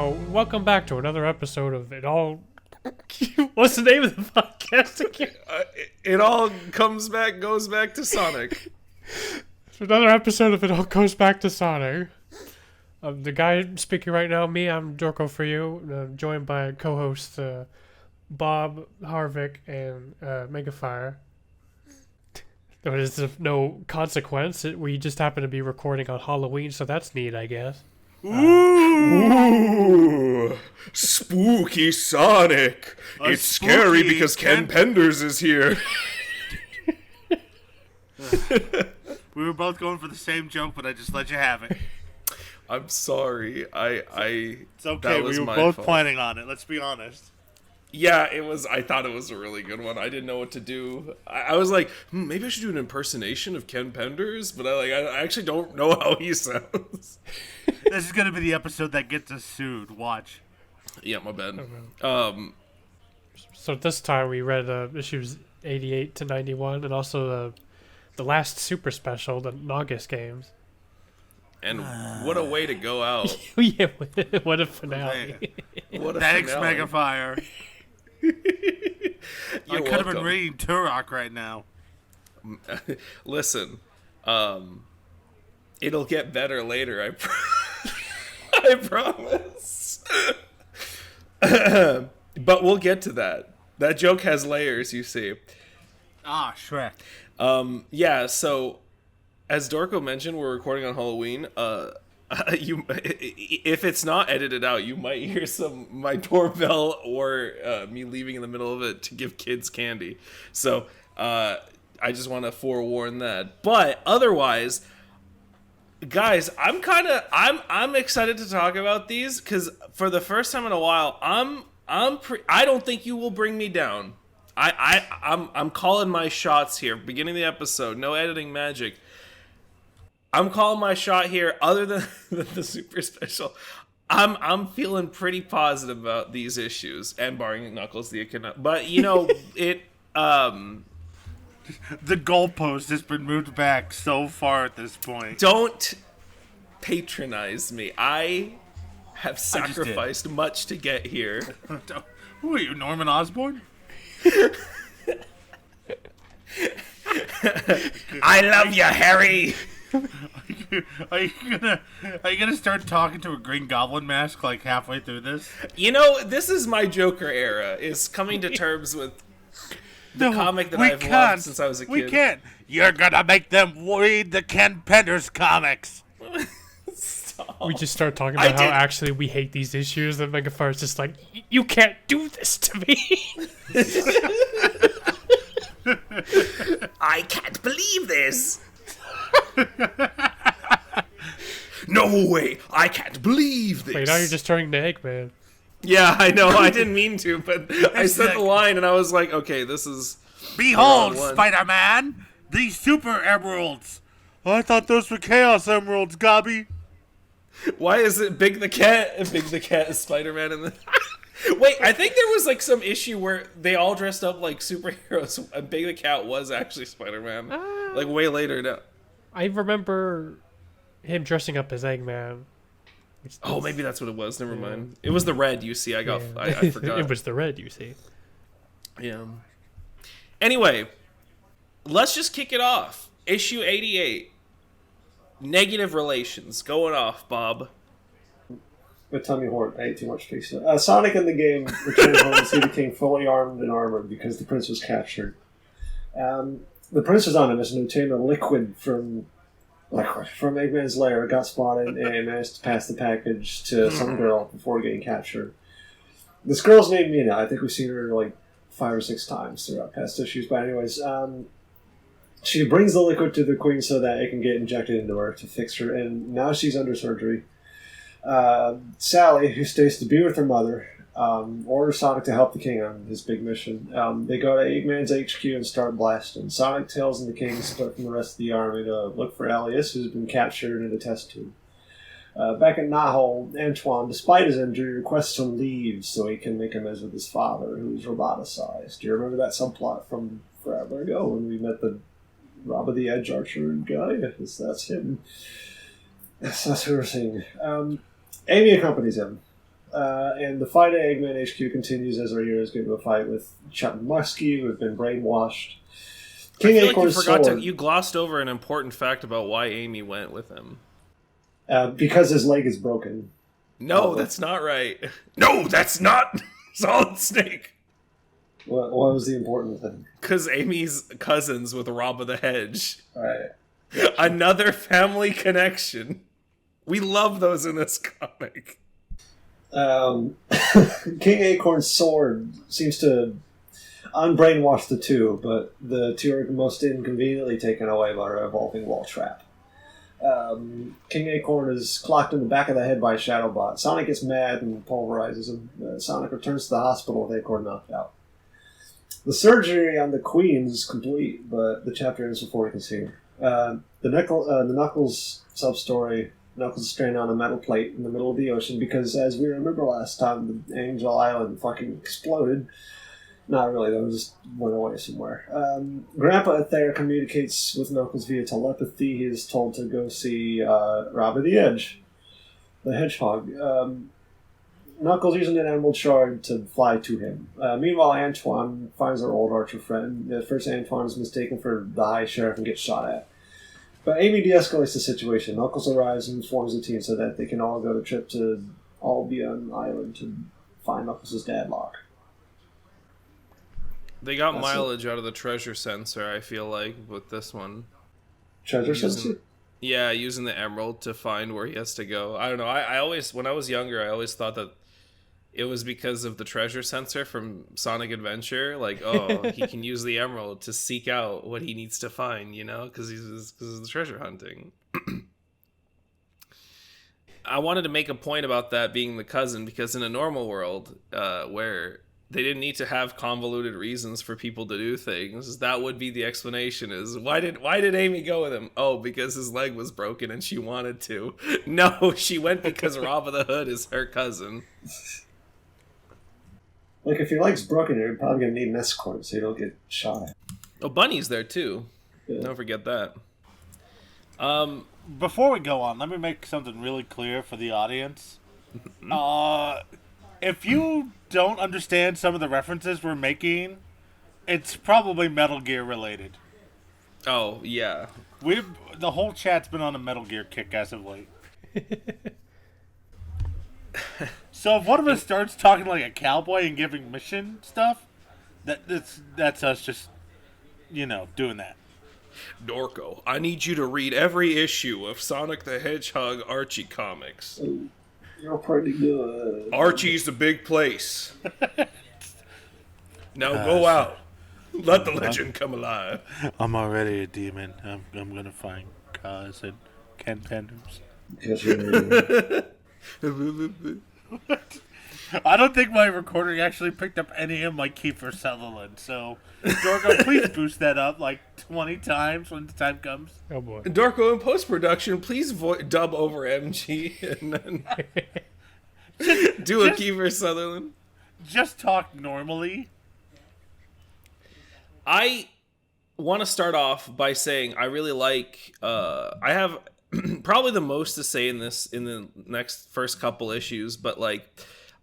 Oh, welcome back to another episode of It All... What's the name of the podcast again? It all goes back to Sonic. It's another episode of It All Goes Back to Sonic. The guy speaking right now, I'm Dorko for you, joined by co-hosts Bob, Harvek, and MegaFire. There is of no consequence. We just happen to be recording on Halloween, so that's neat, I guess. Ooh, spooky Sonic. It's scary because Ken Penders is here. We were both going for the same joke, but I just let you have it. I'm sorry. It's okay. We were both planning on it. Let's be honest. Yeah, it was. I thought it was a really good one. I didn't know what to do. I was like, maybe I should do an impersonation of Ken Penders, but I actually don't know how he sounds. This is gonna be the episode that gets us sued. Watch. Yeah, my bad. So this time we read issues 88 to 91, and also the last super special, the Naugus games. And what a way to go out! Yeah, what a finale! What a Thanks, finale. MegaFire. I could have been reading Turok right now. Listen, it'll get better later. I promise. But we'll get to that. That joke has layers, you see. Ah, Shrek. Yeah. So, as Dorko mentioned, we're recording on Halloween. If it's not edited out, you might hear my doorbell or me leaving in the middle of it to give kids candy. So I just want to forewarn that. But otherwise, guys, I'm excited to talk about these because for the first time in a while, I don't think you will bring me down. I'm calling my shots here. Beginning of the episode, no editing magic. I'm calling my shot here. Other than the super special, I'm feeling pretty positive about these issues, and barring Knuckles the Echidna. But you know, the goalpost has been moved back so far at this point. Don't patronize me. I have sacrificed much to get here. Who are you, Norman Osborn? I love you, Harry. Are you gonna start talking to a Green Goblin mask like halfway through this? You know, this is my Joker era. Is coming to terms with the comic that I've loved since I was a kid. We can't. You're gonna make them read the Ken Penders comics. We just start talking about how actually we hate these issues, and MegaFire's just like, you can't do this to me. I can't believe this. No way! I can't believe this. Wait, now you're just turning to Eggman. Yeah, I know. I didn't mean to, but I said the line, and I was like, "Okay, this is." Behold, Spider-Man, these super emeralds. I thought those were Chaos Emeralds, Gobby. Why is it Big the Cat? Big the Cat is Spider-Man in the. Wait, I think there was like some issue where they all dressed up like superheroes. And Big the Cat was actually Spider-Man, like way later now. I remember him dressing up as Eggman. Oh, maybe that's what it was. Never mind. It was the red, you see. I forgot. It was the red, you see. Yeah. Anyway, let's just kick it off. Issue 88. Negative relations. Going off, Bob. With Tommy Hort, I ate too much pizza. Sonic in the game returned home to see the king fully armed and armored because the prince was captured. The prince was on a mission to obtain a liquid from Eggman's lair. Got spotted and managed to pass the package to some girl before getting captured. This girl's named Mina. I think we've seen her like 5 or 6 times throughout past issues. But anyways, she brings the liquid to the queen so that it can get injected into her to fix her. And now she's under surgery. Sally, who stays to be with her mother, orders Sonic to help the king on his big mission. They go to Eggman's HQ and start blasting. Sonic, Tails, and the king split from the rest of the army to look for Alias, who's been captured in a test tube. Back at Nahol, Antoine, despite his injury, requests some leave so he can make amends with his father, who's roboticized. Do you remember that subplot from forever ago when we met the Rob of the Edge Archer guy? That's him. That's who we're seeing. Amy accompanies him. And the fight at Eggman HQ continues as our heroes get into a fight with Chuck Muskie, who has been brainwashed. King Acorn's sword. You glossed over an important fact about why Amy went with him. Because his leg is broken. No, that's not right. No, that's not Solid Snake. What was the important thing? Because Amy's cousins with Rob of the Hedge. Right. Another family connection. We love those in this comic. King Acorn's sword seems to unbrainwash the two, but the two are most inconveniently taken away by a revolving wall trap. King Acorn is clocked in the back of the head by a Shadowbot. Sonic gets mad and pulverizes him. Sonic returns to the hospital with Acorn knocked out. The surgery on the Queen is complete, but the chapter ends before we can see her. The Knuckles sub-story, Knuckles is stranded on a metal plate in the middle of the ocean because, as we remember last time, the Angel Island fucking exploded. Not really, though. It just went away somewhere. Grandpa Ether communicates with Knuckles via telepathy. He is told to go see Rob the Edge, the Hedgehog. Knuckles using an emerald shard to fly to him. Meanwhile, Antoine finds our old archer friend. At first, Antoine is mistaken for the High Sheriff and gets shot at. But Amy de-escalates the situation. Knuckles arrives and informs the team so that they can all go to trip to Albion Island to find Knuckles' dadlock. They got mileage out of the treasure sensor, I feel like, with this one. Treasure sensor? Yeah, using the emerald to find where he has to go. I don't know. I always, when I was younger, I always thought that it was because of the treasure sensor from Sonic Adventure. Like, oh, he can use the emerald to seek out what he needs to find, you know, because of the treasure hunting. I wanted to make a point about that being the cousin, because in a normal world, where they didn't need to have convoluted reasons for people to do things, that would be the explanation, is why did Amy go with him? Oh, because his leg was broken and she wanted to. No, she went because Rob of the Hood is her cousin. Like, if your leg's broken, you're probably going to need an escort so you don't get shot at. Oh, Bunny's there too. Yeah. Don't forget that. Before we go on, let me make something really clear for the audience. If you don't understand some of the references we're making, it's probably Metal Gear related. Oh, yeah. The whole chat's been on a Metal Gear kick as of late. So if one of us starts talking like a cowboy and giving mission stuff, that's us just, doing that. Dorko, I need you to read every issue of Sonic the Hedgehog Archie comics. You're pretty good. Archie's a big place. Now go out. Let the legend come alive. I'm already a demon. I'm gonna find Kaz and Ken Penders. I don't think my recording actually picked up any of my Kiefer Sutherland, so Dorko, please boost that up like 20 times when the time comes. Oh boy. Dorko, in post-production, please dub over MG and then do a Kiefer Sutherland. Just talk normally. I want to start off by saying I really like, I have probably the most to say in the next first couple issues, but like,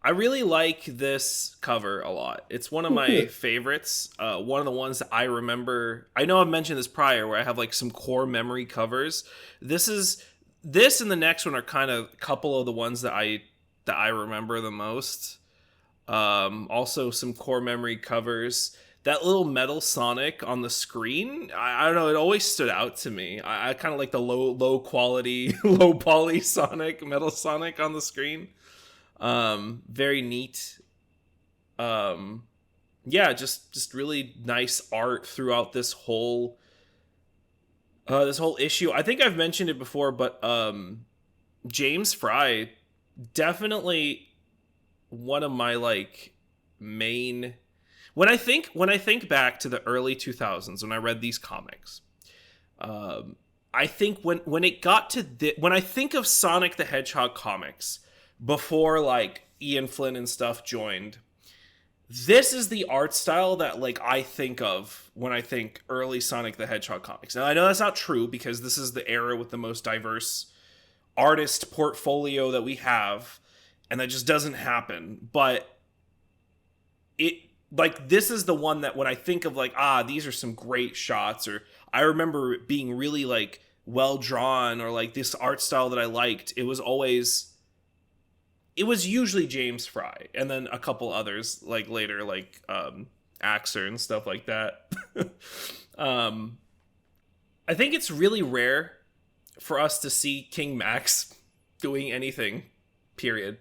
I really like this cover a lot. It's one of my favorites. One of the ones that I remember. I know I've mentioned this prior, where I have like some core memory covers. This and the next one are kind of a couple of the ones that I remember the most. Also some core memory covers. That little metal Sonic on the screen, I don't know, it always stood out to me. I kind of like the low quality, low poly Sonic, metal Sonic on the screen. Very neat. Yeah, just really nice art throughout this whole issue. I think I've mentioned it before, but James Fry, definitely one of my like main. When I think back to the early 2000s when I read these comics, I think when it got to when I think of Sonic the Hedgehog comics before like Ian Flynn and stuff joined, this is the art style that like I think of when I think early Sonic the Hedgehog comics. Now I know that's not true because this is the era with the most diverse artist portfolio that we have. and that just doesn't happen. But it, like, this is the one that when I think of like, these are some great shots, or I remember it being really like well drawn, or like this art style that I liked, it was usually James Fry, and then a couple others like later, like Axer and stuff like that. I think it's really rare for us to see King Max doing anything, period.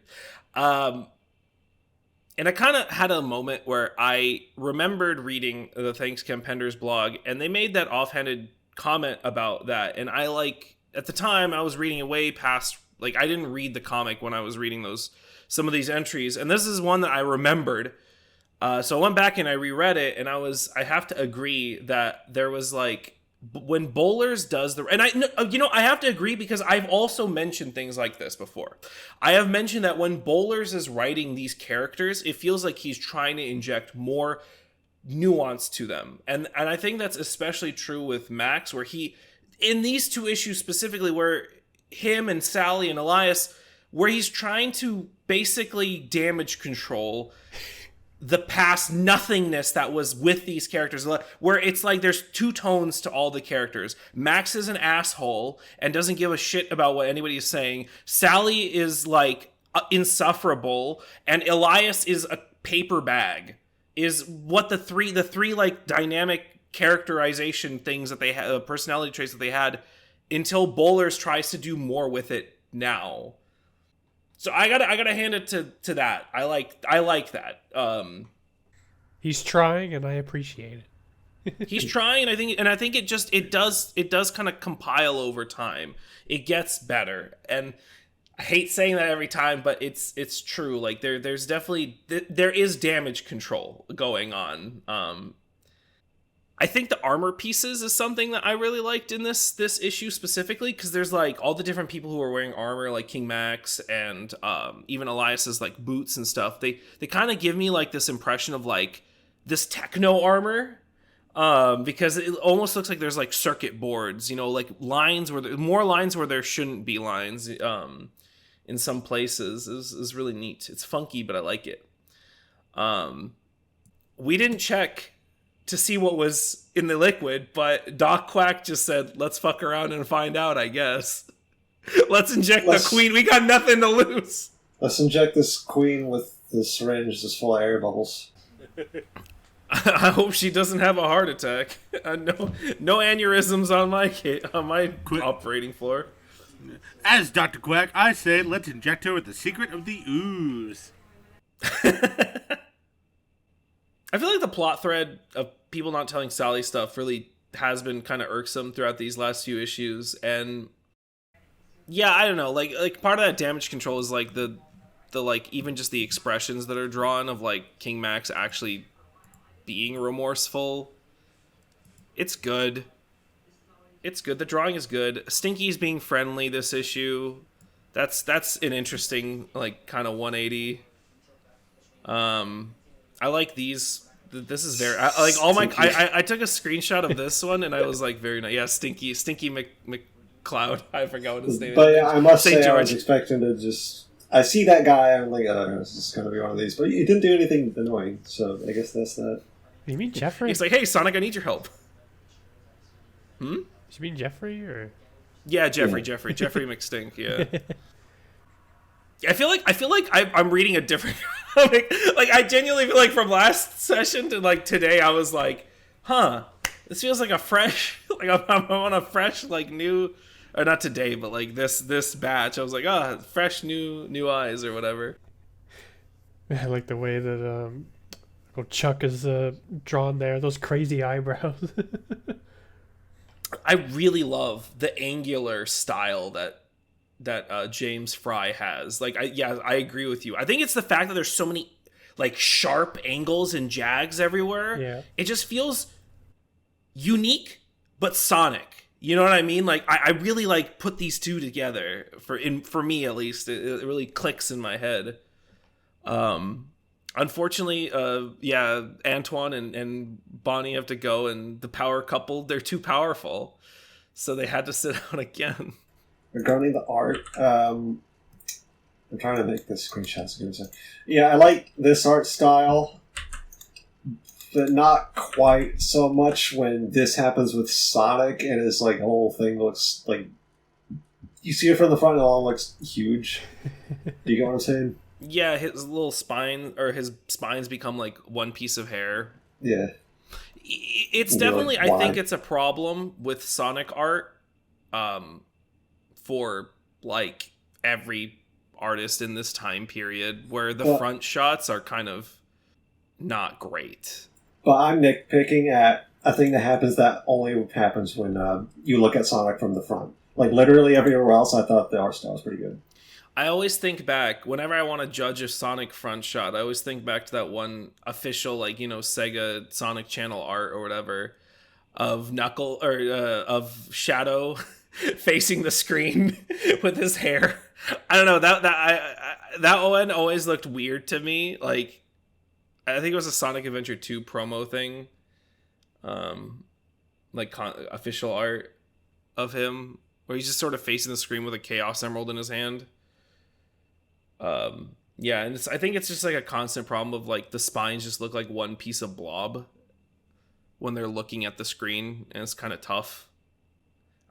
And I kind of had a moment where I remembered reading the Thanks Campenders blog, and they made that offhanded comment about that. And I like, at the time I was reading it way past, like I didn't read the comic when I was reading some of these entries. And this is one that I remembered. So I went back and I reread it, and I have to agree that there was like, when Bowlers does and I have to agree, because I've also mentioned things like this before. I have mentioned that when Bowlers is writing these characters, it feels like he's trying to inject more nuance to them. And I think that's especially true with Max, where he, in these two issues specifically, where him and Sally and Elias, where he's trying to basically damage control the past nothingness that was with these characters, where it's like there's two tones to all the characters. Max is an asshole and doesn't give a shit about what anybody is saying. Sally is like insufferable, and Elias is a paper bag. Is what the three like dynamic characterization things that they had, personality traits that they had, until Bowlers tries to do more with it now. So I gotta hand it to that. I like that. He's trying, and I appreciate it. He's trying, and I think it does kind of compile over time. It gets better, and I hate saying that every time, but it's true. Like there's definitely there is damage control going on. I think the armor pieces is something that I really liked in this issue specifically, because there's like all the different people who are wearing armor, like King Max and even Elias's like boots and stuff. They kind of give me like this impression of like this techno armor, because it almost looks like there's like circuit boards, like lines more lines where there shouldn't be lines. In some places is really neat. It's funky, but I like it. We didn't check to see what was in the liquid, but Doc Quack just said, let's fuck around and find out, I guess. Let's inject the queen. We got nothing to lose. Let's inject this queen with this syringe that's full of air bubbles. I hope she doesn't have a heart attack. No aneurysms on my operating floor. As Dr. Quack, I say let's inject her with the secret of the ooze. I feel like the plot thread of people not telling Sally stuff really has been kind of irksome throughout these last few issues. And yeah, I don't know, like part of that damage control is like the like even just the expressions that are drawn of like King Max actually being remorseful. It's good. It's good. The drawing is good. Stinky's being friendly this issue. That's an interesting like kind of 180. I like these. This is very like all my. I took a screenshot of this one and I was like very nice. Yeah, Stinky McCloud. I forgot what his name is. But yeah, I must St. say George. I was expecting to just. I see that guy. I'm like, oh, this is going to be one of these. But he didn't do anything annoying, so I guess that's that. You mean Jeffrey? He's like, hey, Sonic, I need your help. You mean Jeffrey or? Yeah, Jeffrey McStink. Yeah. I feel like I'm reading a different comic. Like I genuinely feel like from last session to like today, I was like, this feels like a fresh, like I'm on a fresh, like new, or not today, but like this batch. I was like, fresh new eyes or whatever. I like the way that Chuck is drawn there. Those crazy eyebrows. I really love the angular style that James Fry has. Like, I agree with you. I think it's the fact that there's so many like sharp angles and jags everywhere. Yeah. It just feels unique, but Sonic. You know what I mean? Like, I really like put these two together for me at least. It really clicks in my head. Unfortunately, Antoine and Bonnie have to go, and the power couple, they're too powerful. So they had to sit out again. Regarding the art, I'm trying to make this screenshots. Yeah, I like this art style, but not quite so much when this happens with Sonic and his like whole thing looks like you see it from the front and it all looks huge. Do you get what I'm saying? Yeah, his little spine or his spines become like one piece of hair. Yeah. It's definitely, I think it's a problem with Sonic art for like every artist in this time period where the front shots are kind of not great. But I'm nitpicking at a thing that happens that only happens when you look at Sonic from the front. Like literally everywhere else, I thought the art style was pretty good. I always think back, whenever I want to judge a Sonic front shot, I always think back to that one official, like, you know, Sega Sonic Channel art or whatever of Knuckle or of Shadow facing the screen with his hair. I don't know, that one always looked weird to me. Like, I think it was a Sonic Adventure 2 promo thing, official art of him where he's just sort of facing the screen with a Chaos Emerald in his hand. Yeah, and I think it's just like a constant problem of like the spines just look like one piece of blob when they're looking at the screen, and it's kind of tough.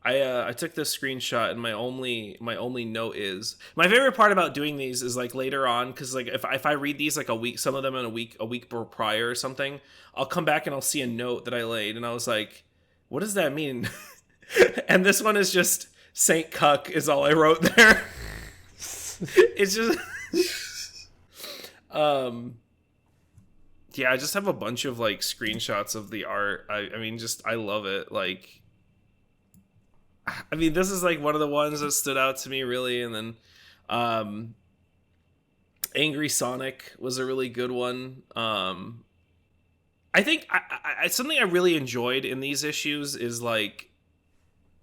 I took this screenshot, and my only note is my favorite part about doing these is like later on, because like if I read these like a week, some of them in a week prior or something, I'll come back and I'll see a note that I laid, and I was like, what does that mean? And this one is just Saint Cuck is all I wrote there. It's just yeah, I just have a bunch of like screenshots of the art. I mean, just I love it. Like, I mean, this is like one of the ones that stood out to me really, and then Angry Sonic was a really good one. I think I something I really enjoyed in these issues is like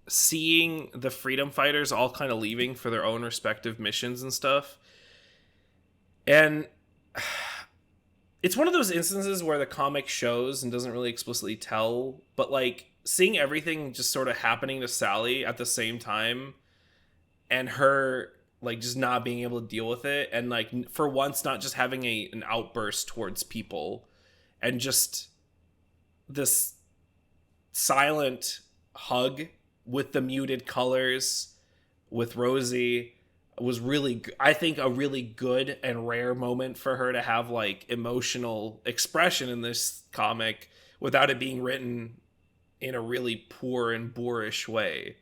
seeing the freedom fighters all kind of leaving for their own respective missions and stuff. And it's one of those instances where the comic shows and doesn't really explicitly tell, but like seeing everything just sort of happening to Sally at the same time and her like just not being able to deal with it, and like for once not just having an outburst towards people, and just this silent hug with the muted colors with Rosie was really, I think, a really good and rare moment for her to have like emotional expression in this comic without it being written in a really poor and boorish way.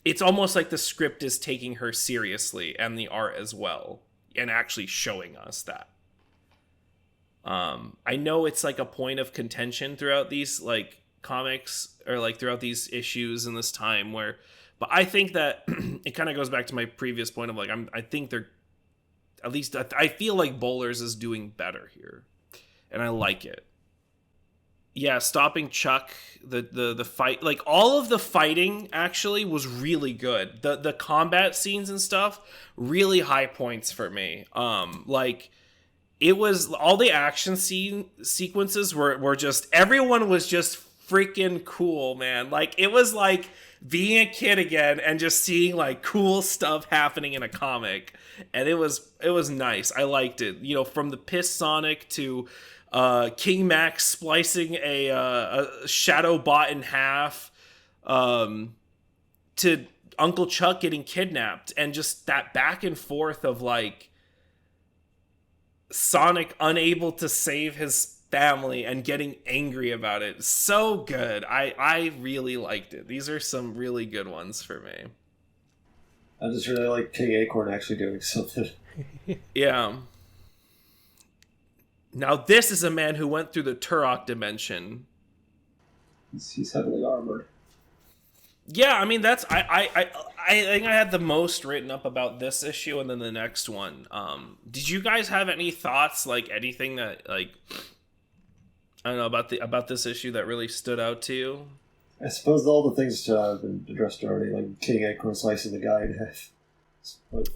It's almost like the script is taking her seriously, and the art as well, and actually showing us that. I know it's like a point of contention throughout these like comics or like throughout these issues in this time where, but I think that it kind of goes back to my previous point of like, I think they're, at least I feel like Bowlers is doing better here, and I like it. Yeah, stopping Chuck, the fight, like all of the fighting actually was really good. The combat scenes and stuff, really high points for me. Like it was all the action sequences were just, everyone was just freaking cool, man. Like it was like being a kid again and just seeing like cool stuff happening in a comic, and it was nice. I liked it. You know, from the Piss Sonic to King Max splicing a shadow bot in half, to Uncle Chuck getting kidnapped, and just that back and forth of like Sonic unable to save his family and getting angry about it. So good. I really liked it. These are some really good ones for me. I just really like King Acorn actually doing something. Yeah. Now this is a man who went through the Turok dimension. He's heavily armored. Yeah, I mean that's I think I had the most written up about this issue, and then the next one. Did you guys have any thoughts, like anything that like I don't know about this issue that really stood out to you? I suppose all the things have been addressed already, like King Acorn slicing the guy in half.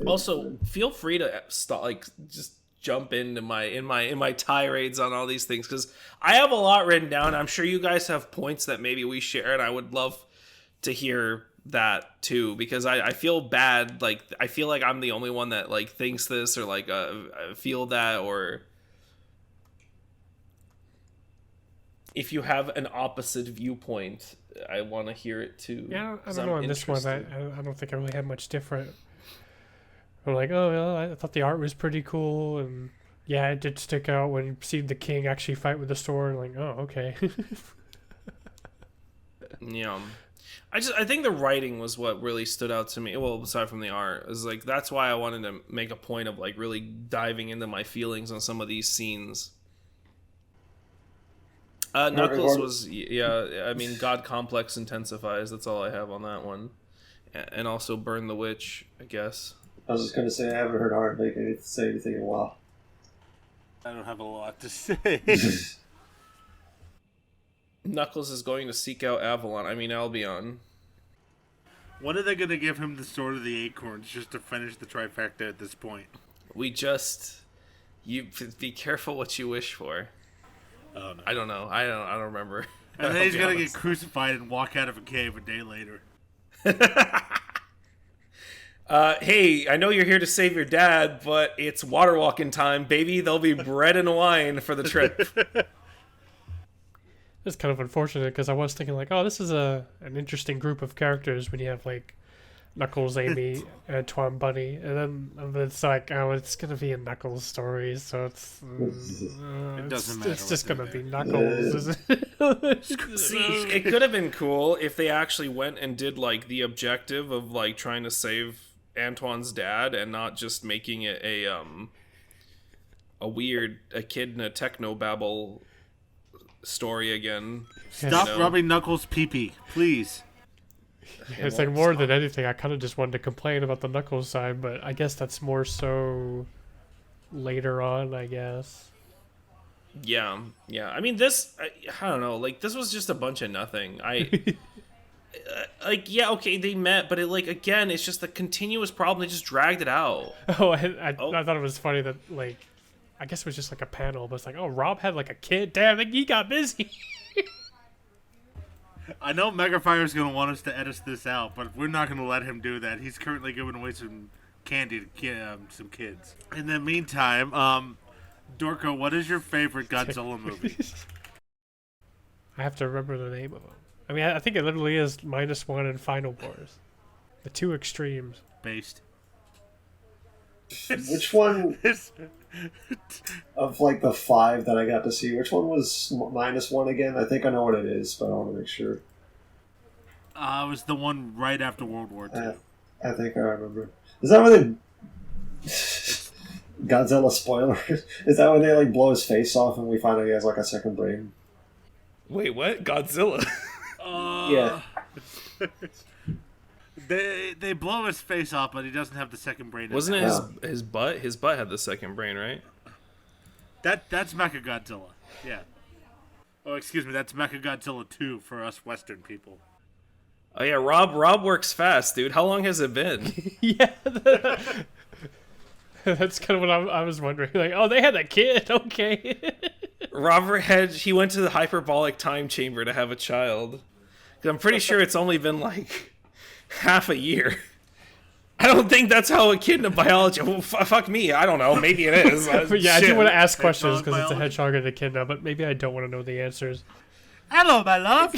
Also, feel free to just jump into my tirades on all these things, because I have a lot written down. I'm sure you guys have points that maybe we share, and I would love to hear that too, because I feel bad. Like, I feel like I'm the only one that like thinks this, or like feel that, or if you have an opposite viewpoint, I want to hear it too. Yeah, I don't know. On this one, I don't think I really had much different. I'm like, oh, well, I thought the art was pretty cool, and yeah, it did stick out when you see the king actually fight with the sword. Like, oh, okay. Yeah. I think the writing was what really stood out to me. Well, aside from the art, it was like, that's why I wanted to make a point of like really diving into my feelings on some of these scenes. Knuckles was, yeah, I mean, God Complex intensifies. That's all I have on that one. And also Burn the Witch, I guess. I was just going to say, I haven't heard Harvek say anything in a while. I don't have a lot to say. Knuckles is going to seek out Albion. When are they going to give him the Sword of the Acorns just to finish the trifecta at this point? You be careful what you wish for. Oh, no. I don't know. I don't remember. And then he's going to get crucified and walk out of a cave a day later. Hey, I know you're here to save your dad, but it's water walking time, baby. There'll be bread and wine for the trip. It's kind of unfortunate because I was thinking like, oh, this is an interesting group of characters when you have like Knuckles, Amy, Antoine, Bunny, and then it's like, oh, it's gonna be a Knuckles story, so it doesn't matter. It's just gonna be Knuckles. See, it could have been cool if they actually went and did like the objective of like trying to save Antoine's dad and not just making it a kid in a technobabble story again. Stop rubbing Knuckles' pee-pee, please. It's like more than anything, I kind of just wanted to complain about the Knuckles side, but I guess that's more so later on, I guess. Yeah. I mean, I don't know. Like, this was just a bunch of nothing. Like, yeah, okay, they met, but it, like, again, it's just a continuous problem. They just dragged it out. Oh, I thought it was funny that, like, I guess it was just like a panel, but it's like, oh, Rob had like a kid. Damn, like, he got busy. I know MegaFire's going to want us to edit this out, but we're not going to let him do that. He's currently giving away some candy to some kids. In the meantime, Dorko, what is your favorite Godzilla movie? I have to remember the name of them. I mean, I think it literally is -1 and Final Wars. The two extremes. Based. Which one of like the 5 that I got to see, which one was -1 again? I think I know what it is, but I want to make sure. It was the one right after World War II. I think I remember. Is that where they... Godzilla spoilers? Is that when they like blow his face off and we find out he has like a second brain? Wait, what? Godzilla? Yeah. They blow his face off, but he doesn't have the second brain. Wasn't it his butt? His butt had the second brain, right? That's Mechagodzilla. Yeah. Oh, excuse me. That's Mechagodzilla 2 for us Western people. Oh yeah, Rob works fast, dude. How long has it been? Yeah. That's kind of what I was wondering. Like, oh, they had a kid. Okay. Robert Hedge, he went to the hyperbolic time chamber to have a child. 'Cause I'm pretty sure it's only been like half a year. I don't think that's how a kid in biology. Well, fuck me. I don't know. Maybe it is. But yeah, I do want to ask questions because it's a hedgehog and a kid now, but maybe I don't want to know the answers. Hello, my love.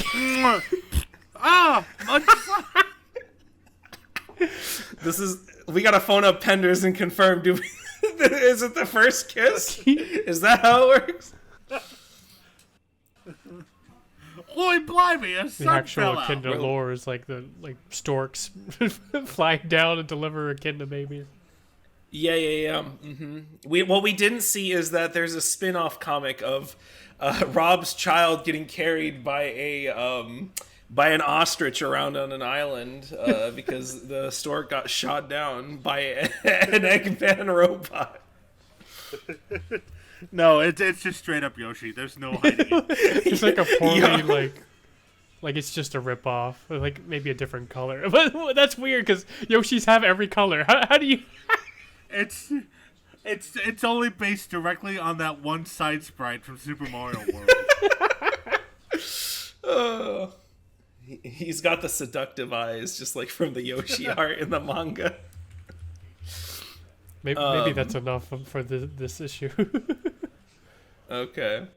We gotta phone up Penders and confirm. Is it the first kiss? Is that how it works? Oi, blimey, a sun The actual fell out. echidna lore is like the storks flying down and deliver echidna babies. Yeah. Mm-hmm. What we didn't see is that there's a spin-off comic of Rob's child getting carried by an ostrich around on an island because the stork got shot down by an Eggman robot. No, it's just straight up Yoshi. There's no hiding it. It's like a poorly like it's just a ripoff, like maybe a different color. But that's weird because Yoshis have every color. How do you? It's only based directly on that one side sprite from Super Mario World. He's got the seductive eyes, just like from the Yoshi art in the manga. Maybe that's enough for this issue. Okay.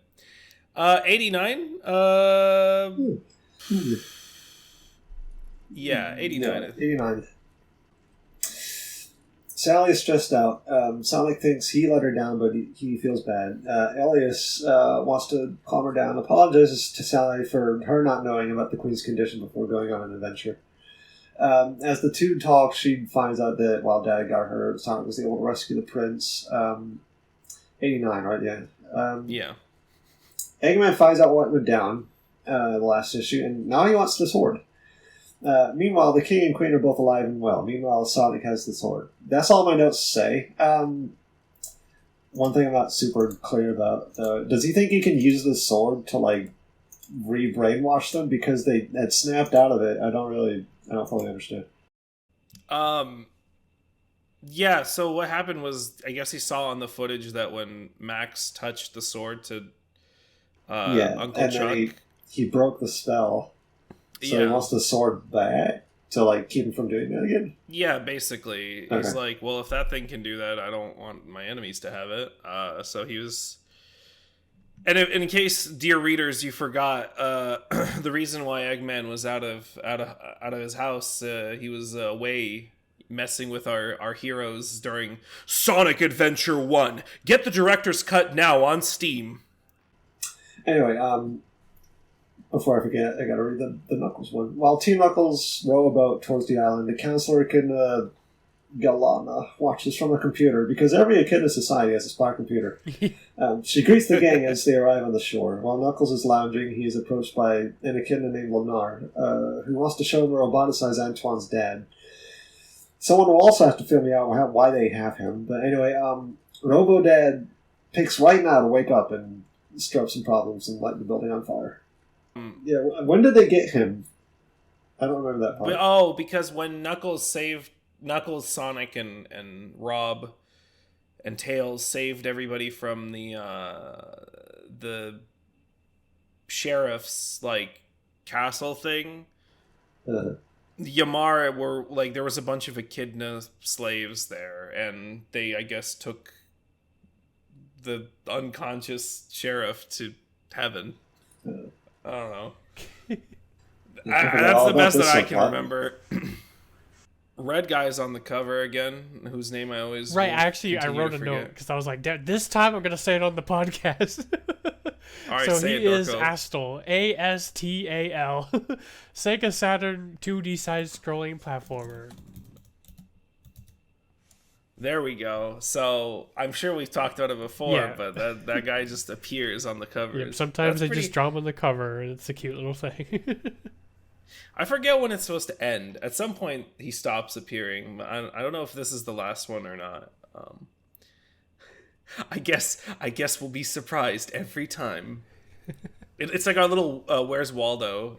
89. Yeah, 89. Yeah, 89. Sally is stressed out. Sonic thinks he let her down, but he feels bad. Elias wants to calm her down, apologizes to Sally for her not knowing about the Queen's condition before going on an adventure. As the two talk, she finds out that while Dad got her, Sonic was able to rescue the prince. 89, right? Yeah. Yeah. Eggman finds out what went down the last issue, and now he wants the sword. Meanwhile, the king and queen are both alive and well. Meanwhile, Sonic has the sword. That's all my notes say. One thing I'm not super clear about, though, does he think he can use the sword to, like, re-brainwash them? Because they had snapped out of it. I don't fully understand. Yeah, so what happened was, I guess he saw on the footage that when Max touched the sword to Uncle and Chuck... then he broke the spell. So he wants the sword back to, like, keep him from doing that again? Yeah, basically. Okay. He's like, well, if that thing can do that, I don't want my enemies to have it. So he was... And in case, dear readers, you forgot, the reason why Eggman was out of his house, he was away messing with our heroes during Sonic Adventure 1. Get the director's cut now on Steam. Anyway, before I forget, I gotta read the Knuckles one. While Team Knuckles row a boat towards the island, the counselor can Galana watches from a computer, because every Echidna society has a spy computer. She greets the gang as they arrive on the shore. While Knuckles is lounging, he is approached by an Echidna named Leonard, who wants to show him the roboticize Antoine's dad. Someone will also have to fill me out why they have him. But anyway, Robo-Dad picks right now to wake up and stir up some problems and light the building on fire. Yeah, when did they get him? I don't remember that part. Because when Knuckles, Sonic, and Rob and Tails saved everybody from the sheriff's, like, castle thing, Yamar were, like, there was a bunch of Echidna slaves there, and they, I guess, took the unconscious sheriff to heaven. I don't know. That's the best that I can remember. Red guy's on the cover again, whose name I always... Right, actually, I wrote a note, because I was like, this time I'm going to say it on the podcast. All right, so say he it, is Dorko. Astal, A-S-T-A-L. Sega Saturn 2D side-scrolling platformer. There we go. So, I'm sure we've talked about it before, but that guy just appears on the cover. Yep, sometimes they just draw him on the cover, and it's a cute little thing. I forget when it's supposed to end. At some point, he stops appearing. I don't know if this is the last one or not. I guess we'll be surprised every time. It's like our little Where's Waldo?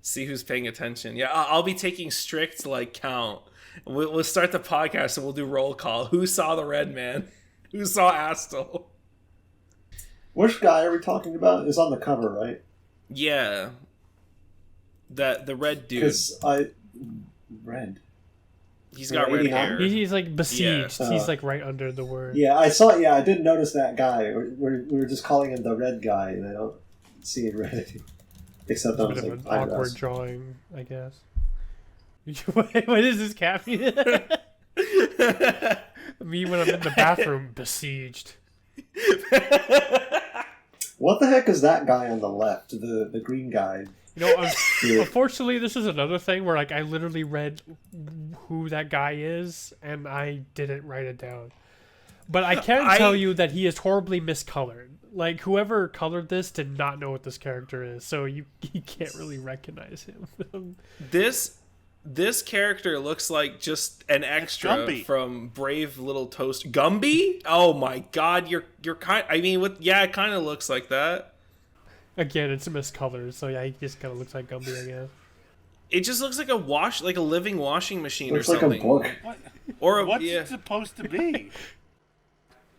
See who's paying attention. Yeah, I'll be taking strict, like, count. We'll start the podcast and we'll do roll call. Who saw the red man? Who saw Astal? Which guy are we talking about? Is on the cover, right? Yeah. The red dude. Red. He's got red hair. He's like besieged. Yeah. He's like right under the word. Yeah, I did notice that guy. We were just calling him the red guy, and I don't see it red. Except on an like awkward drawing, I guess. What is this, Cappy? Me when I'm in the bathroom, besieged. What the heck is that guy on the left? The green guy. You know, unfortunately, this is another thing where, like, I literally read who that guy is, and I didn't write it down. But I can tell you that he is horribly miscolored. Like, whoever colored this did not know what this character is, so you can't really recognize him. This character looks like just an extra from Brave Little Toast. Gumby? Oh my God, you're kind. I mean, it kind of looks like that. Again, it's miscolored, so yeah, he just kind of looks like Gumby, I guess. It just looks like a living washing machine looks or something. Like a book. What's it supposed to be?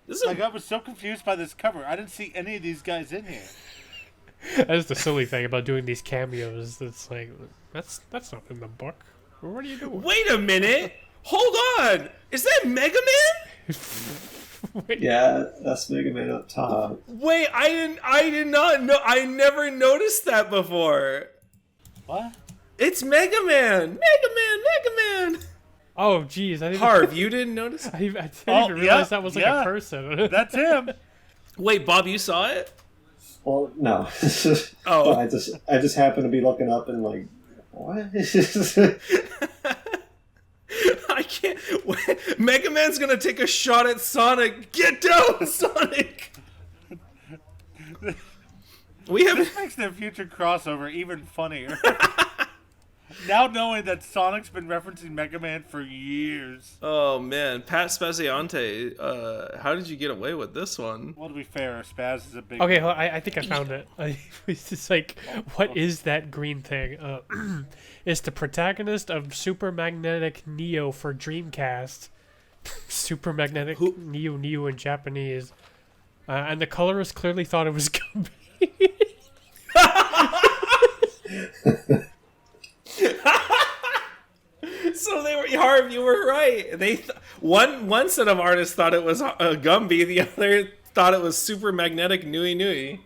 I was so confused by this cover. I didn't see any of these guys in here. That's the silly thing about doing these cameos. It's like that's not in the book. What are you doing? Wait a minute. Hold on. Is that Mega Man? Wait. Yeah, that's Mega Man up top. Wait, I did not know. I never noticed that before. What? It's Mega Man. Mega Man. Oh, geez. I didn't, Harv, you didn't notice? I didn't even realize that was like yeah. a person. That's him. Wait, Bob, you saw it? Well, no. Oh. I just happened to be looking up and like, what? I can't. Wait, Mega Man's gonna take a shot at Sonic. Get down, Sonic. We have. This makes the future crossover even funnier. Now knowing that Sonic's been referencing Mega Man for years. Oh man, Pat Spaziante, how did you get away with this one? Well, to be fair, Spaz is a big. Okay, well, I think I found it. It's just like, what is that green thing? It's the protagonist of Super Magnetic Neo for Dreamcast. Super Magnetic Neo in Japanese. And the colorist clearly thought it was Gumby. So they were Harv, you were right. One set of artists thought it was Gumby, the other thought it was Super Magnetic Nui Nui.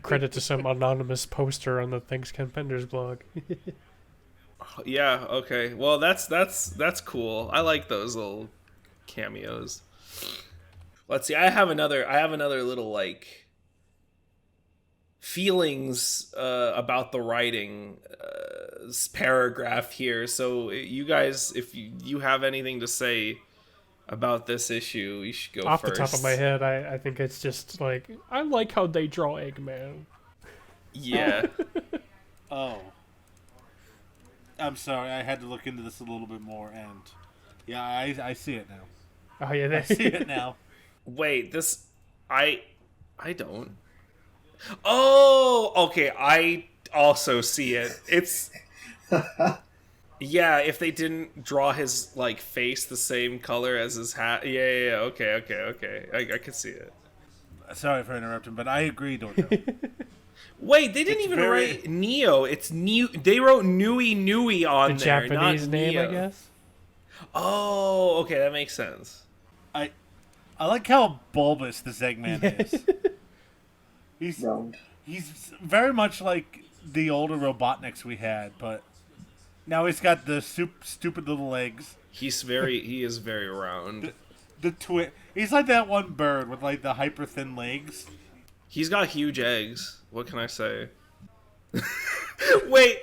Credit to some anonymous poster on the Thanks Ken Penders blog. Yeah, okay. Well, that's cool. I like those little cameos. Let's see. I have another little like feelings about the writing paragraph here. So you guys, if you have anything to say about this issue, you should go Off first. the top of my head, I think it's just like, I like how they draw Eggman. Yeah. Oh. I'm sorry, I had to look into this a little bit more, and yeah, I see it now. Oh yeah, I see it now. Wait, this I don't. Oh, okay. I also see it. It's yeah. If they didn't draw his like face the same color as his hat, yeah. Okay. I can see it. Sorry for interrupting, but I agree, Dorco. Wait, they didn't even write Neo. It's New. They wrote Nui Nui on the there, Japanese not name, Neo. I guess. Oh, okay, that makes sense. I like how bulbous this Eggman is. Round. He's very much like the older Robotniks we had, but now he's got the stupid little legs. He is very round. He's like that one bird with like the hyper thin legs. He's got huge eggs. What can I say? Wait.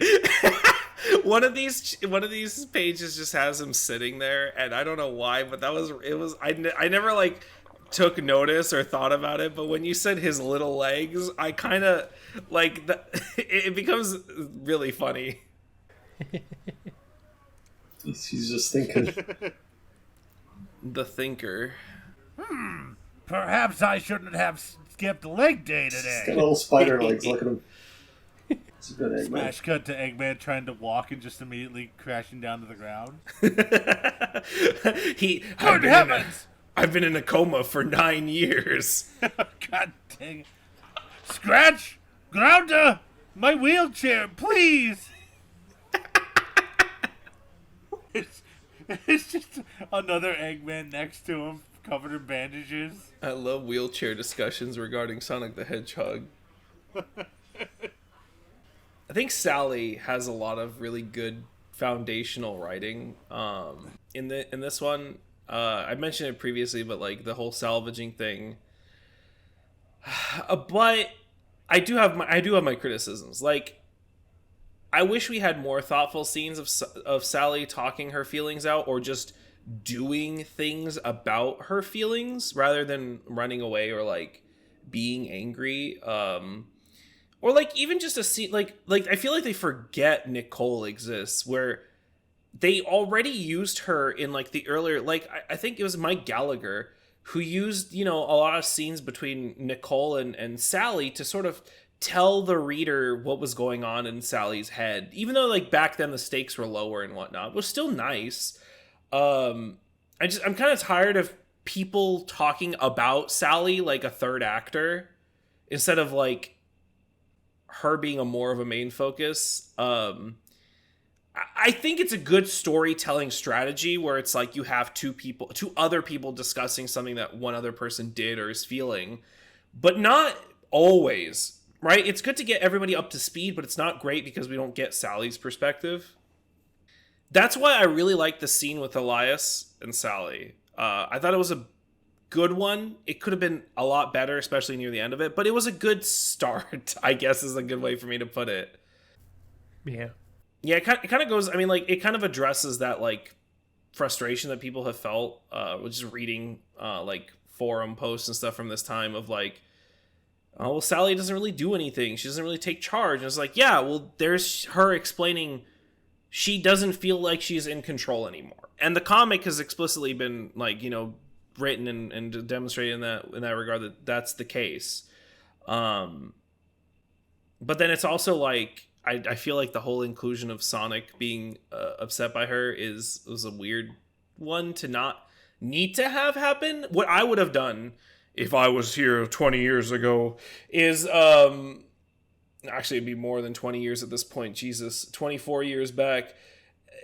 One of these pages just has him sitting there, and I don't know why, but I never like took notice or thought about it, but when you said his little legs, I kind of like it becomes really funny. He's just thinking. The thinker. Perhaps I shouldn't have skipped leg day He's today. got little spider legs. Look at him. It's a good Eggman. Smash cut to Eggman trying to walk and just immediately crashing down to the ground. Good heavens! I've been in a coma for 9 years. God dang it. Scratch! Grounder! My wheelchair, please! It's just another Eggman next to him, covered in bandages. I love wheelchair discussions regarding Sonic the Hedgehog. I think Sally has a lot of really good foundational writing. In this one, I mentioned it previously, but like the whole salvaging thing. But I do have my criticisms. Like, I wish we had more thoughtful scenes of Sally talking her feelings out, or just doing things about her feelings rather than running away or like being angry. Or like even just a scene like I feel like they forget Nicole exists, where they already used her in like the earlier, like I think it was Mike Gallagher who used, a lot of scenes between Nicole and Sally to sort of tell the reader what was going on in Sally's head, even though like back then the stakes were lower and whatnot. It was still nice. I'm kind of tired of people talking about Sally like a third actor instead of like her being a more of a main focus. I think it's a good storytelling strategy where it's like you have two other people discussing something that one other person did or is feeling, but not always, right? It's good to get everybody up to speed, but it's not great because we don't get Sally's perspective. That's why I really like the scene with Elias and Sally. I thought it was a good one. It could have been a lot better, especially near the end of it, but it was a good start, I guess is a good way for me to put it. Yeah. Yeah, it kind of goes, I mean, like, it kind of addresses that, like, frustration that people have felt, just reading, like, forum posts and stuff from this time of, like, oh, well, Sally doesn't really do anything. She doesn't really take charge. And it's like, yeah, well, there's her explaining she doesn't feel like she's in control anymore. And the comic has explicitly been, like, you know, written and demonstrated in that regard that that's the case. But then it's also, like, I feel like the whole inclusion of Sonic being upset by her was a weird one to not need to have happen. What I would have done if I was here 20 years ago is, actually it'd be more than 20 years at this point, Jesus, 24 years back,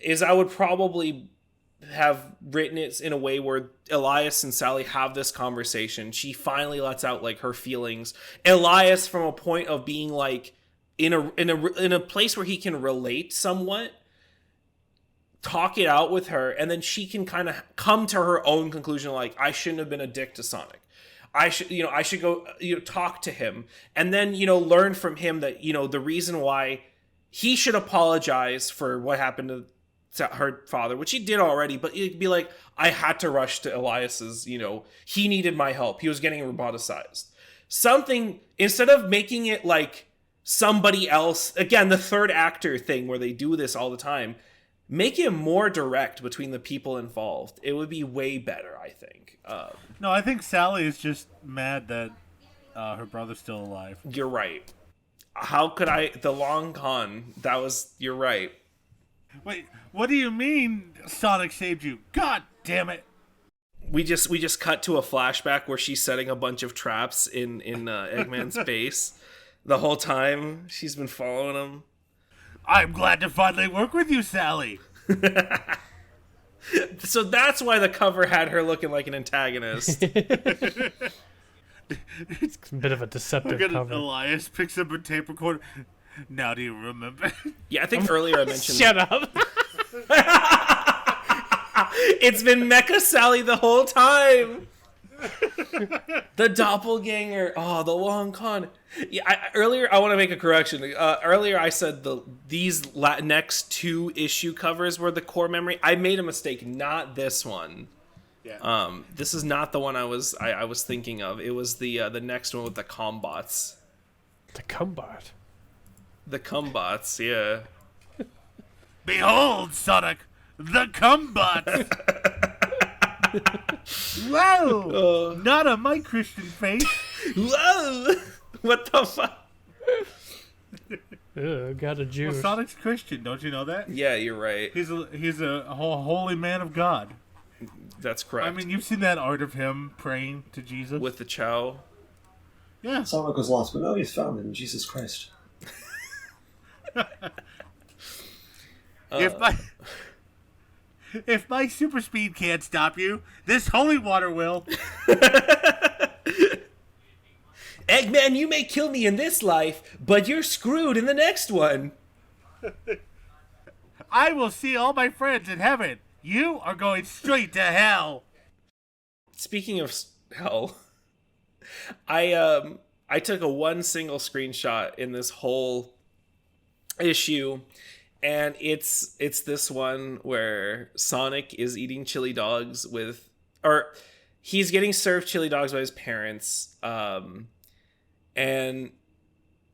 is I would probably have written it in a way where Elias and Sally have this conversation. She finally lets out, like, her feelings. Elias, from a point of being, like, in a place where he can relate somewhat, talk it out with her, and then she can kind of come to her own conclusion, like, I shouldn't have been a dick to Sonic. I should go, talk to him, and then, learn from him that, the reason why he should apologize for what happened to her father, which he did already, but it'd be like, I had to rush to Elias's, he needed my help. He was getting roboticized. Something, instead of making it like somebody else, again, the third actor thing where they do this all the time, make it more direct between the people involved. It would be way better, I think. No, I think Sally is just mad that her brother's still alive. You're right. How could the long con, you're right. Wait, what do you mean Sonic saved you? God damn it. We just cut to a flashback where she's setting a bunch of traps in Eggman's base. The whole time she's been following him. I'm glad to finally work with you, Sally. So that's why the cover had her looking like an antagonist. It's a bit of a deceptive cover. Elias picks up a tape recorder. Now do you remember? Yeah, I think earlier I mentioned... Shut up. It's been Mecha Sally the whole time. The doppelganger. Oh, the long con. Yeah, earlier I want to make a correction. Earlier I said these next two issue covers were the core memory. I made a mistake. Not this one. Yeah. This is not the one I was thinking of. It was the next one with the combots. The combot. The combots. Yeah. Behold, Sonic, the combots. Whoa! Not on my Christian face. Whoa! What the fuck? Got a Jew. Well, Sonic's Christian, don't you know that? Yeah, you're right. He's a holy man of God. That's correct. I mean, you've seen that art of him praying to Jesus with the chow. Yeah. Sonic was lost, but now he's found in Jesus Christ. If my super speed can't stop you, this holy water will. Eggman, you may kill me in this life, but you're screwed in the next one. I will see all my friends in heaven. You are going straight to hell. Speaking of hell, I took one single screenshot in this whole issue, and it's this one where Sonic is eating chili dogs he's getting served chili dogs by his parents, and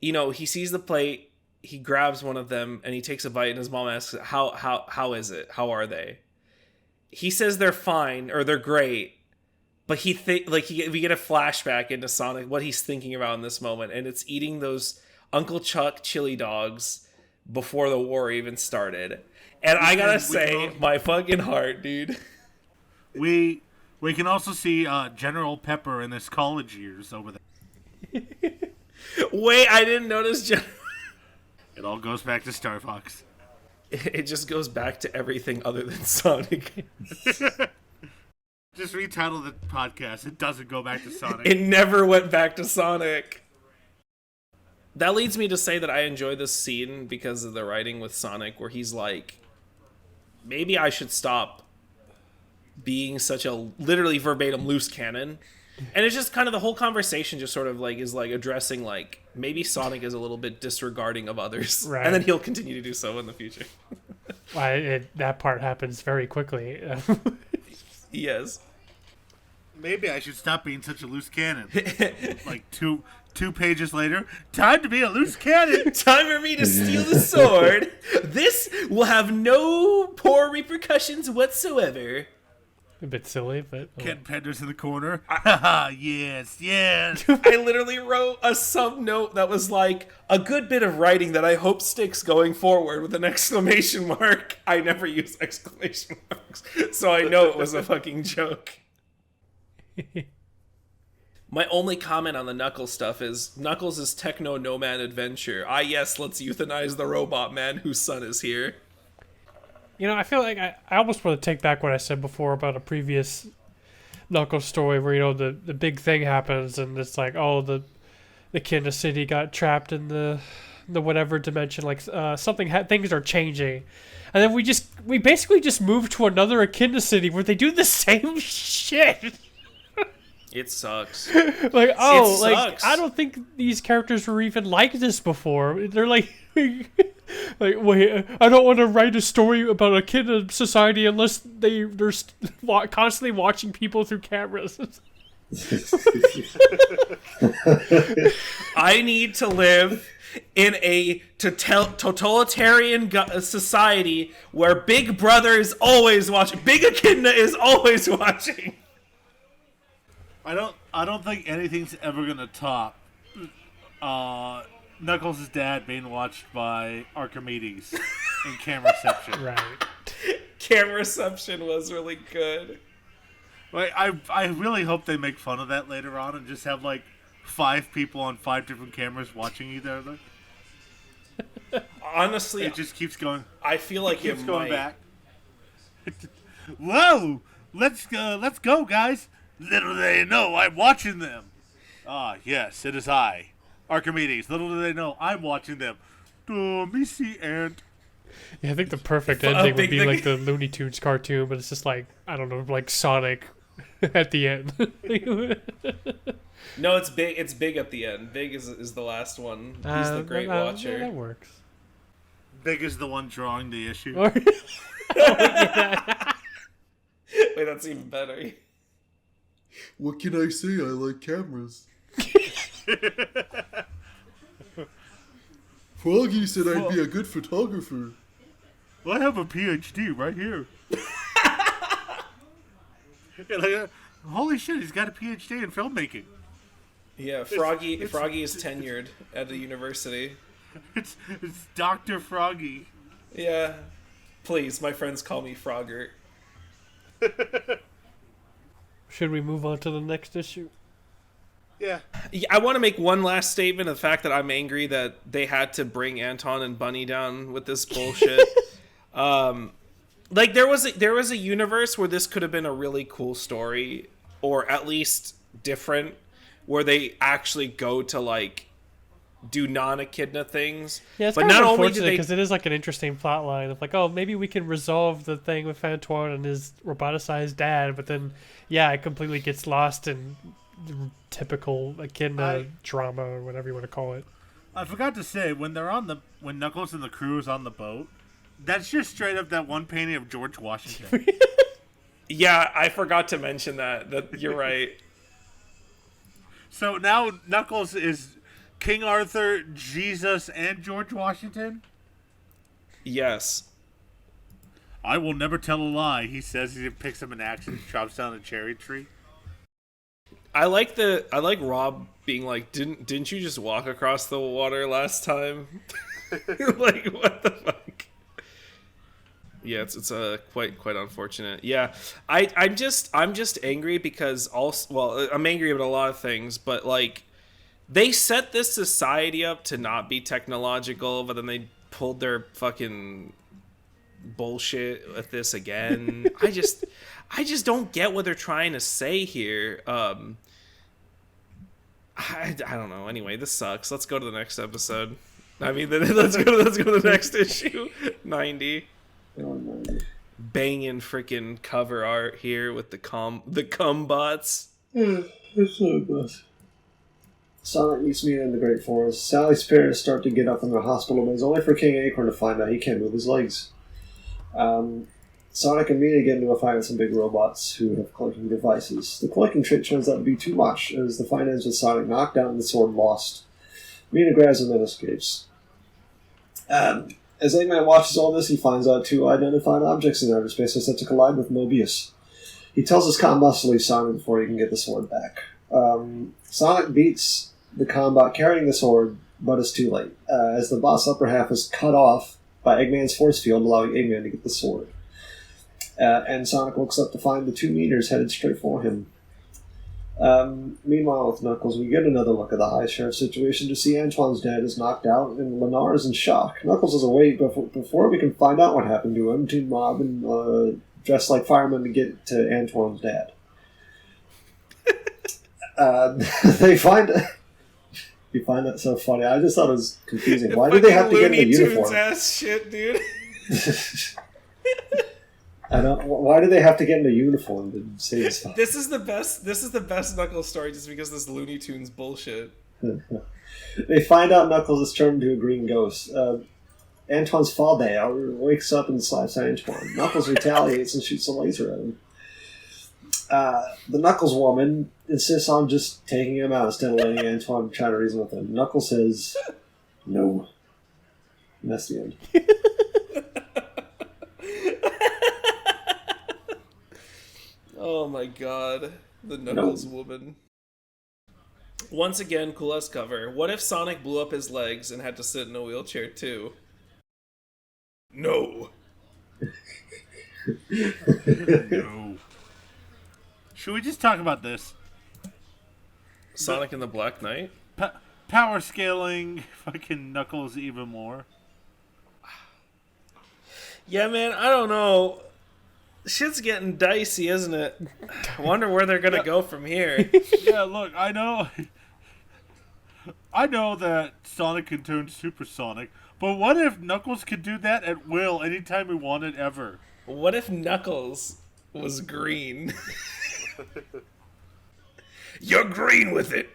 he sees the plate, he grabs one of them and he takes a bite, and his mom asks, how is it? How are they? He says they're fine, or they're great, but we get a flashback into Sonic, what he's thinking about in this moment, and it's eating those Uncle Chuck chili dogs before the war even started. And I gotta say, my fucking heart, dude. We can also see General Pepper in his college years over there. Wait, I didn't notice General It all goes back to Star Fox. It just goes back to everything other than Sonic. Just retitle the podcast. It doesn't go back to Sonic. It never went back to Sonic. That leads me to say that I enjoy this scene because of the writing with Sonic, where he's like, maybe I should stop being such a literally verbatim loose cannon. And it's just kind of the whole conversation just sort of like is like addressing like maybe Sonic is a little bit disregarding of others, right. And then he'll continue to do so in the future. That part happens very quickly. Yes. Maybe I should stop being such a loose cannon. Like two pages later, time to be a loose cannon. Time for me to steal the sword. This will have no poor repercussions whatsoever. A bit silly, but... Ken Pender's in the corner. Yes. I literally wrote a sub-note that was like, a good bit of writing that I hope sticks going forward with an exclamation mark. I never use exclamation marks, so I know it was a fucking joke. My only comment on the Knuckles stuff is, Knuckles' techno-nomad adventure. Ah yes, let's euthanize the robot man whose son is here. You know, I feel like I almost want to take back what I said before about a previous Knuckles story where, you know, the big thing happens and it's like, oh, the kid in the city got trapped in the whatever dimension, like things are changing. And then we basically just moved to another Echidna city where they do the same shit. It sucks. Like, oh, It like sucks. I don't think these characters were even like this before. They're like, like, wait, I don't want to write a story about a kid in society unless they're constantly watching people through cameras. I need to live in a totalitarian society where Big Brother is always watching. Big Echidna is always watching. I don't think anything's ever gonna top Knuckles' dad being watched by Archimedes in camera reception. Right. Camera reception was really good. Like, I really hope they make fun of that later on and just have like 5 people on 5 different cameras watching each other. Honestly, It just keeps going. I feel like Keeps it going might. back. Whoa! Let's go, guys. Little do they know I'm watching them. Ah, yes, it is I, Archimedes. Little do they know I'm watching them. Oh, Missy Ant. Yeah, I think the perfect A ending would big be thing. like the Looney Tunes cartoon, but it's just like, I don't know, like Sonic at the end. No, it's big. It's Big at the end. Big is the last one. He's the Great Watcher. Yeah, that works. Big is the one drawing the issue. Or- Wait, that's even better. What can I say? I like cameras. Froggy said I'd be a good photographer. Well, I have a PhD right here. Yeah, like, holy shit, he's got a PhD in filmmaking. Yeah, Froggy is tenured at a university. It's Dr. Froggy. Yeah. Please, my friends call me Frogger. Should we move on to the next issue? Yeah. I want to make one last statement of the fact that I'm angry that they had to bring Anton and Bunny down with this bullshit. Like there was a universe where this could have been a really cool story, or at least different, where they actually go to like do non-echidna things. Yeah, it's but kind not of only do unfortunate they because it is like an interesting plot line of like, oh, maybe we can resolve the thing with Fantorn and his roboticized dad, but then, yeah, it completely gets lost in typical echidna drama or whatever you want to call it. I forgot to say, when Knuckles and the crew is on the boat, that's just straight up that one painting of George Washington. Yeah, I forgot to mention that you're right. So now Knuckles is King Arthur, Jesus, and George Washington? Yes. I will never tell a lie, he says. He picks up an axe and chops down a cherry tree. I like Rob being like, didn't you just walk across the water last time? Like, what the fuck? Yeah, it's quite unfortunate. Yeah, I'm just angry because I'm angry about a lot of things, but like They set this society up to not be technological, but then they pulled their fucking bullshit with this again. I just don't get what they're trying to say here. I don't know. Anyway, this sucks. Let's go to the next episode. I mean, let's go to the next issue. 90. Banging freaking cover art here with the combots. Yeah, it's so good. Sonic meets Mina in the Great Forest. Sally's parents start to get up from their hospital maze, only for King Acorn to find out he can't move his legs. Sonic and Mina get into a fight with some big robots who have cloaking devices. The cloaking trick turns out to be too much, as the fight ends with Sonic knocked down and the sword lost. Mina grabs him and escapes. As Eggman watches all this, he finds out two identified objects in outer space are set to collide with Mobius. He tells his combots to leave Sonic before he can get the sword back. Sonic beats the combat carrying the sword, but it's too late, as the boss upper half is cut off by Eggman's force field, allowing Eggman to get the sword. And Sonic looks up to find the 2 meters headed straight for him. Meanwhile, with Knuckles, we get another look at the High Sheriff situation to see Antoine's dad is knocked out and Lennar is in shock. Knuckles is away before we can find out what happened to him, to mob and dress like firemen to get to Antoine's dad. They find... You find that so funny. I just thought it was confusing. Why did they have to get in a uniform? Looney Tunes ass shit, dude. I don't. Why do they have to get in a uniform to say this stuff? This is the best Knuckles story, just because this Looney Tunes bullshit. They find out Knuckles is turned into a green ghost. Antoine's father wakes up and slaps Antoine. Knuckles retaliates and shoots a laser at him. The Knuckles woman insists on just taking him out instead of letting Antoine try to reason with him. Knuckles says, "No." And that's the end. Oh my god. The Knuckles woman. Once again, coolest cover. What if Sonic blew up his legs and had to sit in a wheelchair too? No. No. Should we just talk about this? Sonic and the Black Knight? Power scaling fucking Knuckles even more. Yeah, man, I don't know. Shit's getting dicey, isn't it? I wonder where they're gonna go from here. Yeah, look, I know that Sonic can turn supersonic, but what if Knuckles could do that at will anytime he wanted ever? What if Knuckles was green? You're green with it!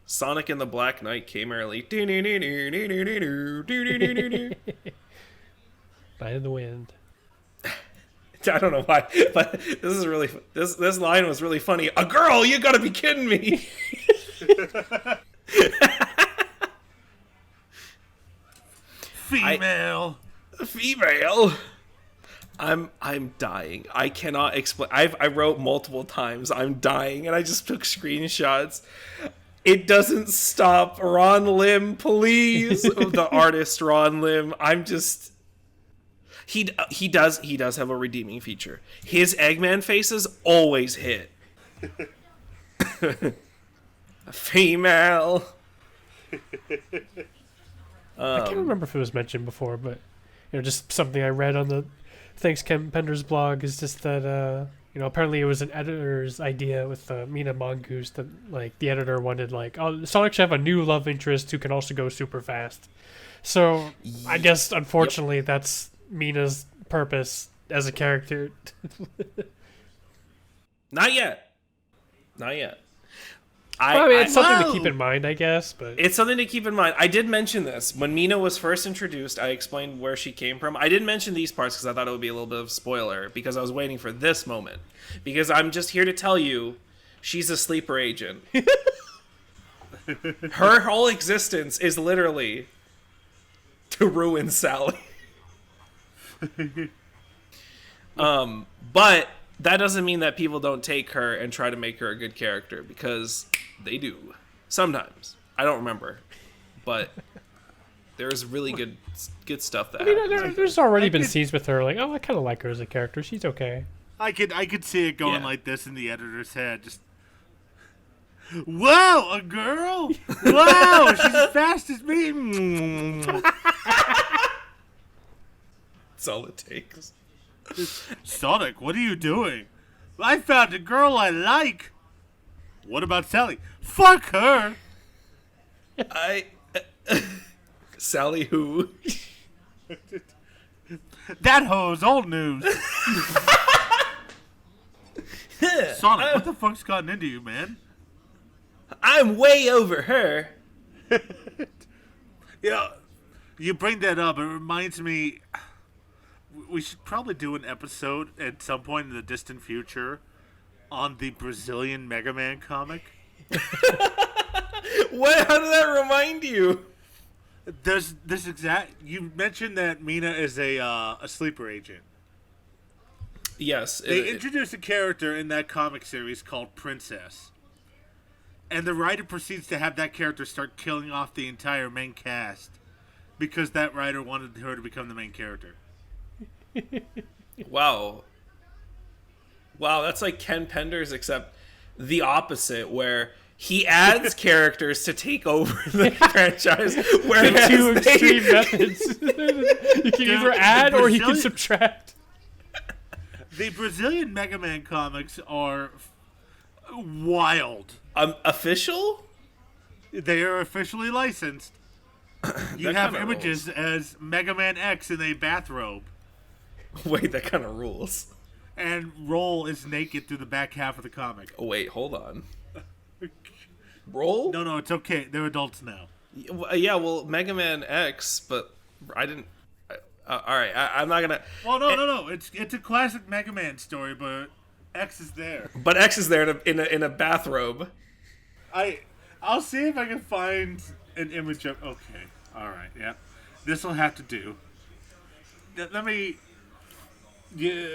Sonic and the Black Knight came early. By the wind. I don't know why, but this is really this line was really funny. A girl, you gotta be kidding me! Female. Female. I'm dying. I cannot explain. I wrote multiple times. I'm dying, and I just took screenshots. It doesn't stop. Ron Lim, please. The artist Ron Lim. I'm just. He does have a redeeming feature. His Eggman faces always hit. Female. I can't remember if it was mentioned before, but just something I read on the Thanks Ken Pender's blog is just that apparently it was an editor's idea with Mina Mongoose that the editor wanted Sonic should have a new love interest who can also go super fast. So I guess unfortunately that's Mina's purpose as a character. Not yet. It's something to keep in mind, I guess. But it's something to keep in mind. I did mention this. When Mina was first introduced, I explained where she came from. I didn't mention these parts because I thought it would be a little bit of a spoiler, because I was waiting for this moment. Because I'm just here to tell you, she's a sleeper agent. Her whole existence is literally to ruin Sally. But that doesn't mean that people don't take her and try to make her a good character, because they do. Sometimes. I don't remember. But there's really good stuff that happens. There's already been scenes with her I kind of like her as a character. She's okay. I could see it going like this in the editor's head. Just Whoa, a girl? Wow, she's as fast as me. That's all it takes. Sonic, what are you doing? I found a girl I like. What about Sally? Fuck her. Sally who? That hoe's old news. Sonic, what the fuck's gotten into you, man? I'm way over her. Yeah, you bring that up. It reminds me, we should probably do an episode at some point in the distant future on the Brazilian Mega Man comic. What? How did that remind you? There's this exact. You mentioned that Mina is a sleeper agent. Yes. They introduced a character in that comic series called Princess. And the writer proceeds to have that character start killing off the entire main cast because that writer wanted her to become the main character. Wow. Wow, that's like Ken Penders, except the opposite, where he adds characters to take over the franchise. Whereas Two extreme methods. You can either add or you can subtract. The Brazilian Mega Man comics are wild. Official? They are officially licensed. You have images as Mega Man X in a bathrobe. Wait, that kind of rules. And Roll is naked through the back half of the comic. Oh, wait, hold on. Roll? No, it's okay. They're adults now. Yeah, well, Mega Man X, but I didn't... all right, I'm not gonna... Well, no. It's a classic Mega Man story, but X is there. But X is there in a bathrobe. I'll see if I can find an image of... Okay, all right, yeah. This will have to do. Let me... Yeah...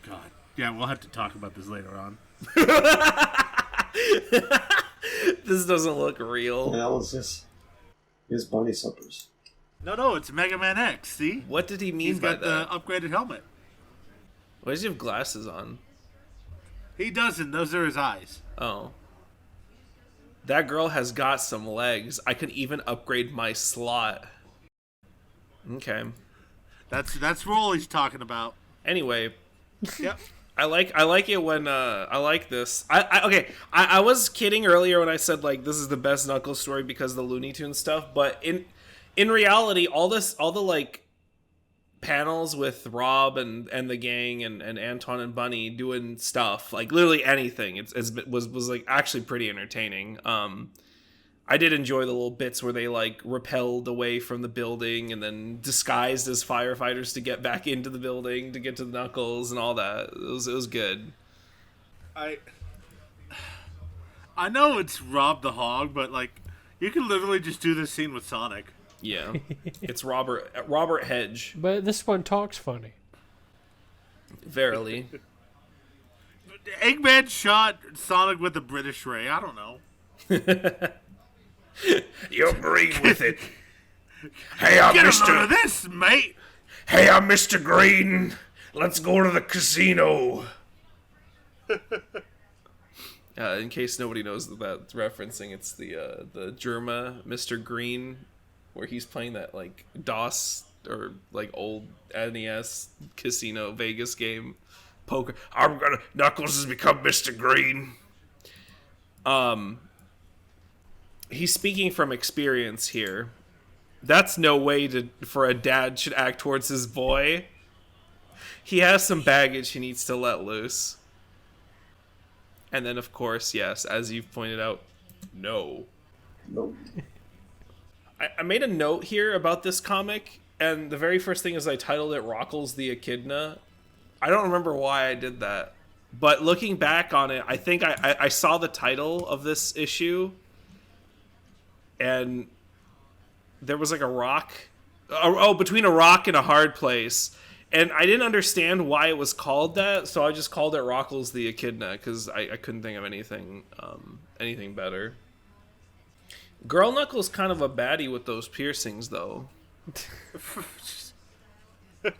God. Yeah, we'll have to talk about this later on. This doesn't look real. The hell is this? His bunny suppers. No, it's Mega Man X, see? What did he mean He's by got that? the upgraded helmet. Why does he have glasses on? He doesn't. Those are his eyes. Oh. That girl has got some legs. I could even upgrade my slot. Okay. That's Roll he's talking about. Anyway. Yep. I like it when I like this. I was kidding earlier when I said like this is the best Knuckles story because of the Looney Tunes stuff, but in reality, all the like panels with Rob and the gang and Anton and Bunny doing stuff, like literally anything, was like actually pretty entertaining. I did enjoy the little bits where they like repelled away from the building and then disguised as firefighters to get back into the building to get to the Knuckles and all that. It was good. I know it's Rob the Hog, but like you can literally just do this scene with Sonic. Yeah, it's Robert Hedge. But this one talks funny. Verily. Eggman shot Sonic with a British ray. I don't know. You agree with it. Hey, I'm Get a load of this, mate. Hey, I'm Mr. Green. Let's go to the casino. In case nobody knows that that's referencing, it's the Germa Mr. Green, where he's playing that like DOS or like old NES casino Vegas game, poker. Knuckles has become Mr. Green. He's speaking from experience here. That's no way for a dad should act towards his boy. He has some baggage he needs to let loose. And then, of course, yes, as you've pointed out, no. No. I made a note here about this comic, and the very first thing is I titled it Rockles the Echidna. I don't remember why I did that. But looking back on it, I think I saw the title of this issue, and there was like a rock. Between a rock and a hard place. And I didn't understand why it was called that, so I just called it Rockles the Echidna, because I couldn't think of anything better. Girl Knuckles kind of a baddie with those piercings, though.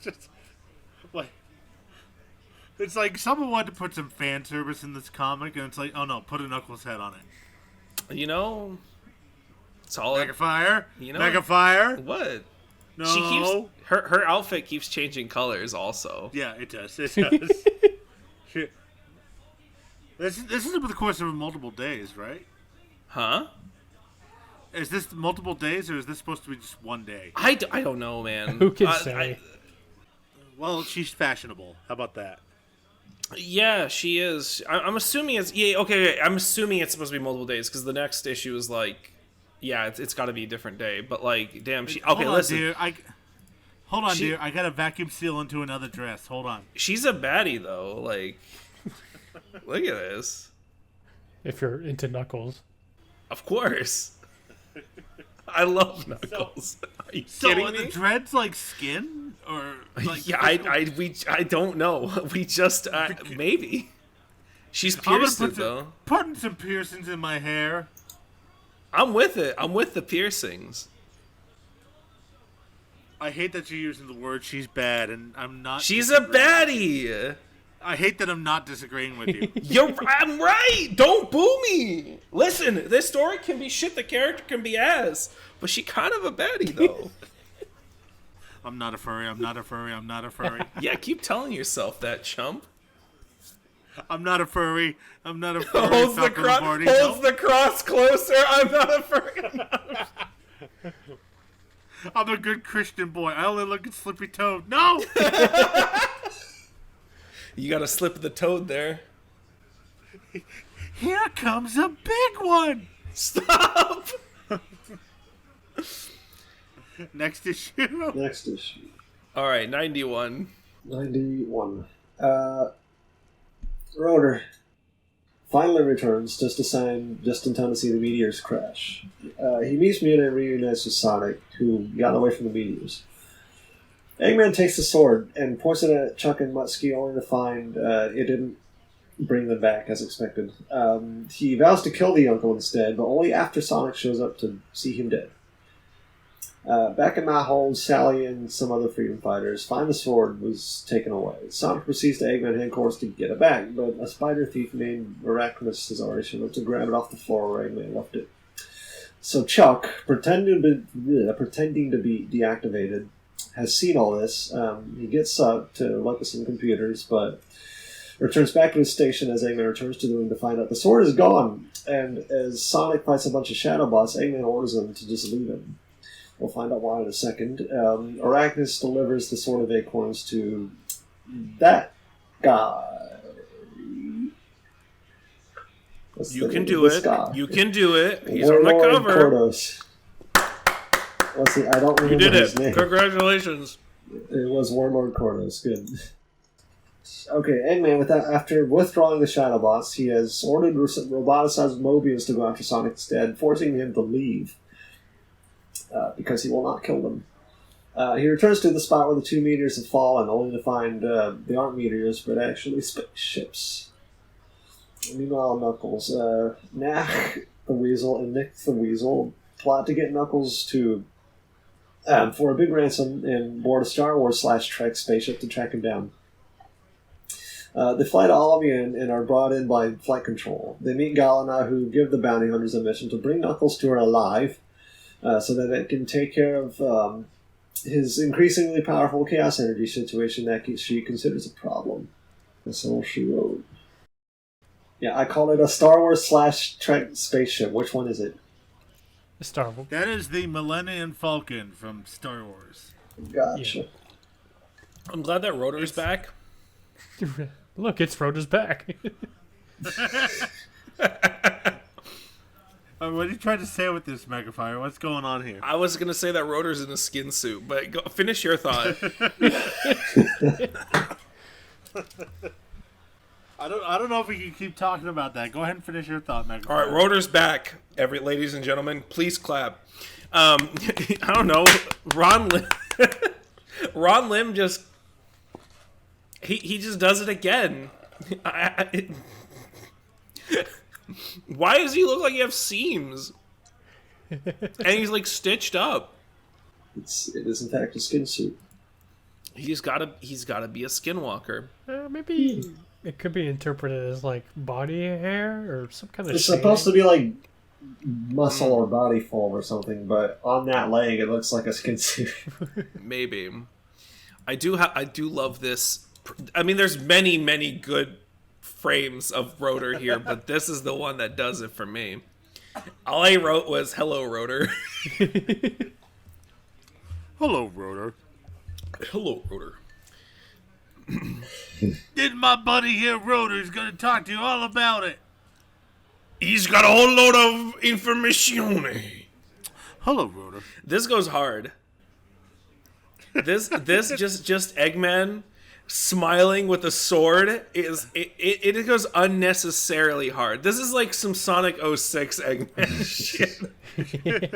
Just, like, It's like someone wanted to put some fan service in this comic, and it's like, oh no, put a Knuckles head on it. You know, it's all MegaFire. You know, MegaFire. What? No. She keeps her outfit keeps changing colors. Also, Yeah, it does. It does. Shit. This is over the course of multiple days, right? huh? Is this multiple days, or is this supposed to be just one day? I don't know, man. Who can say? Well, she's fashionable. How about that? Yeah, she is. I'm assuming it's okay. I'm assuming it's supposed to be multiple days because the next issue is like, yeah, it's got to be a different day. But like, damn, she. Okay, Hold on, listen. dear. Hold on, dear. I got to vacuum seal into another dress. Hold on. She's a baddie though. Like, look at this. If you're into Knuckles. Of course. I love Knuckles. Are you kidding Are me? the dreads like skin or? Like Yeah, I don't know. We just maybe. She's pierced it though. Putting some piercings in my hair. I'm with it. I'm with the piercings. I hate that you're using the word "she's bad," and I'm not. She's a baddie. I hate that I'm not disagreeing with you. I'm right. Don't boo me. Listen, this story can be shit. The character can be ass, but she kind of a baddie though. I'm not a furry. I'm not a furry. I'm not a furry. Yeah, keep telling yourself that, chump. I'm not a furry. I'm not a furry. Holds Falcon the cross closer. I'm not a furry. I'm a good Christian boy. I only look at Slippy Toad. No. You gotta slip the toad there. Here comes a big one. Stop. Next issue. Next issue. All right, 91. 91. Rotor finally returns just in time to see the meteors crash. He meets Muta and reunites with Sonic, who got away from the meteors. Eggman takes the sword and points it at Chuck and Mutsky, only to find it didn't bring them back as expected. He vows to kill the uncle instead, but only after Sonic shows up to see him dead. Back in my home, Sally and some other freedom fighters find the sword was taken away. Sonic proceeds to Eggman headquarters to get it back, but a spider thief named Arachnus has already shown up to grab it off the floor where Eggman left it. So Chuck, pretending to be deactivated, has seen all this. He gets sucked to look at some computers, but returns back to his station as Eggman returns to the room to find out the sword is gone. And as Sonic fights a bunch of shadow bots, Eggman orders them to just leave him. We'll find out why in a second. Arachnus delivers the Sword of Acorns to that guy. You can do it. You can do it. He's on the Warlord cover. Kordos. Let's see, I don't remember You did his it. name. Congratulations. It was Warlord Kordos. Good. Okay, Eggman, after withdrawing the Shadowbots, he has ordered roboticized Mobius to go after Sonic instead, forcing him to leave. Because he will not kill them. He returns to the spot where the two meteors have fallen, only to find they aren't meteors, but actually spaceships. Meanwhile, Knuckles, Nack the Weasel and Nick the Weasel plot to get Knuckles to for a big ransom and board a Star Wars / Trek spaceship to track him down. They fly to Albion and are brought in by flight control. They meet Galena, who give the bounty hunters a mission to bring Knuckles to her alive, so that it can take care of his increasingly powerful chaos energy situation that she considers a problem. That's all she wrote. Yeah, I call it a Star Wars / Trek spaceship. Which one is it? Star Wars. That is the Millennium Falcon from Star Wars. Gotcha. Yeah. I'm glad that Rotor's back. Look, it's Rotor's back. What are you trying to say with this, MegaFire? What's going on here? I was gonna say that Rotor's in a skin suit, but finish your thought. I don't know if we can keep talking about that. Go ahead and finish your thought, MegaFire. All right, Rotor's back. Ladies and gentlemen, please clap. I don't know. Ron Lim just he just does it again. Why does he look like he has seams? And he's like stitched up. It is in fact a skin suit. He's gotta be a skinwalker. Maybe it could be interpreted as like body hair or some kind of. It's supposed to be like muscle or body fold or something, but on that leg, it looks like a skin suit. Maybe. I do love this. I mean, there's many good frames of Rotor here, but this is the one that does it for me. All I wrote was "Hello, Rotor." Hello, Rotor. Hello, Rotor. Did my buddy here, Rotor's gonna talk to you all about it. He's got a whole load of information. Hello, Rotor. This goes hard. This just Eggman smiling with a sword it goes unnecessarily hard. This is like some Sonic 06 Eggman shit.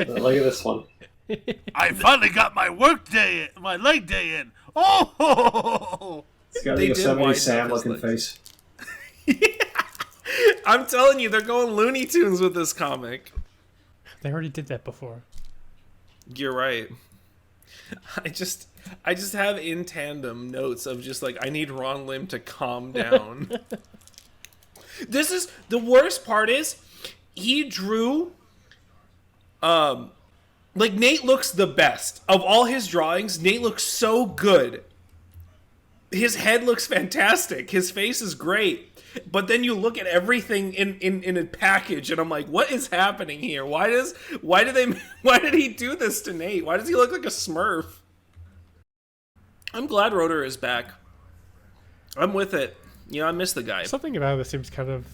Look at this one. I finally got my leg day in. Oh! It's got They a did Yosemite widen Sam up his looking legs. face. I'm telling you, they're going Looney Tunes with this comic. They already did that before. You're right. I just have in tandem notes of just like, I need Ron Lim to calm down. This is the worst part is he drew like Nate looks the best. Of all his drawings, Nate looks so good. His head looks fantastic. His face is great. But then you look at everything in a package and I'm like, what is happening here? Why did he do this to Nate? Why does he look like a Smurf? I'm glad Rotor is back. I'm with it. You know, I miss the guy. Something about this seems kind of,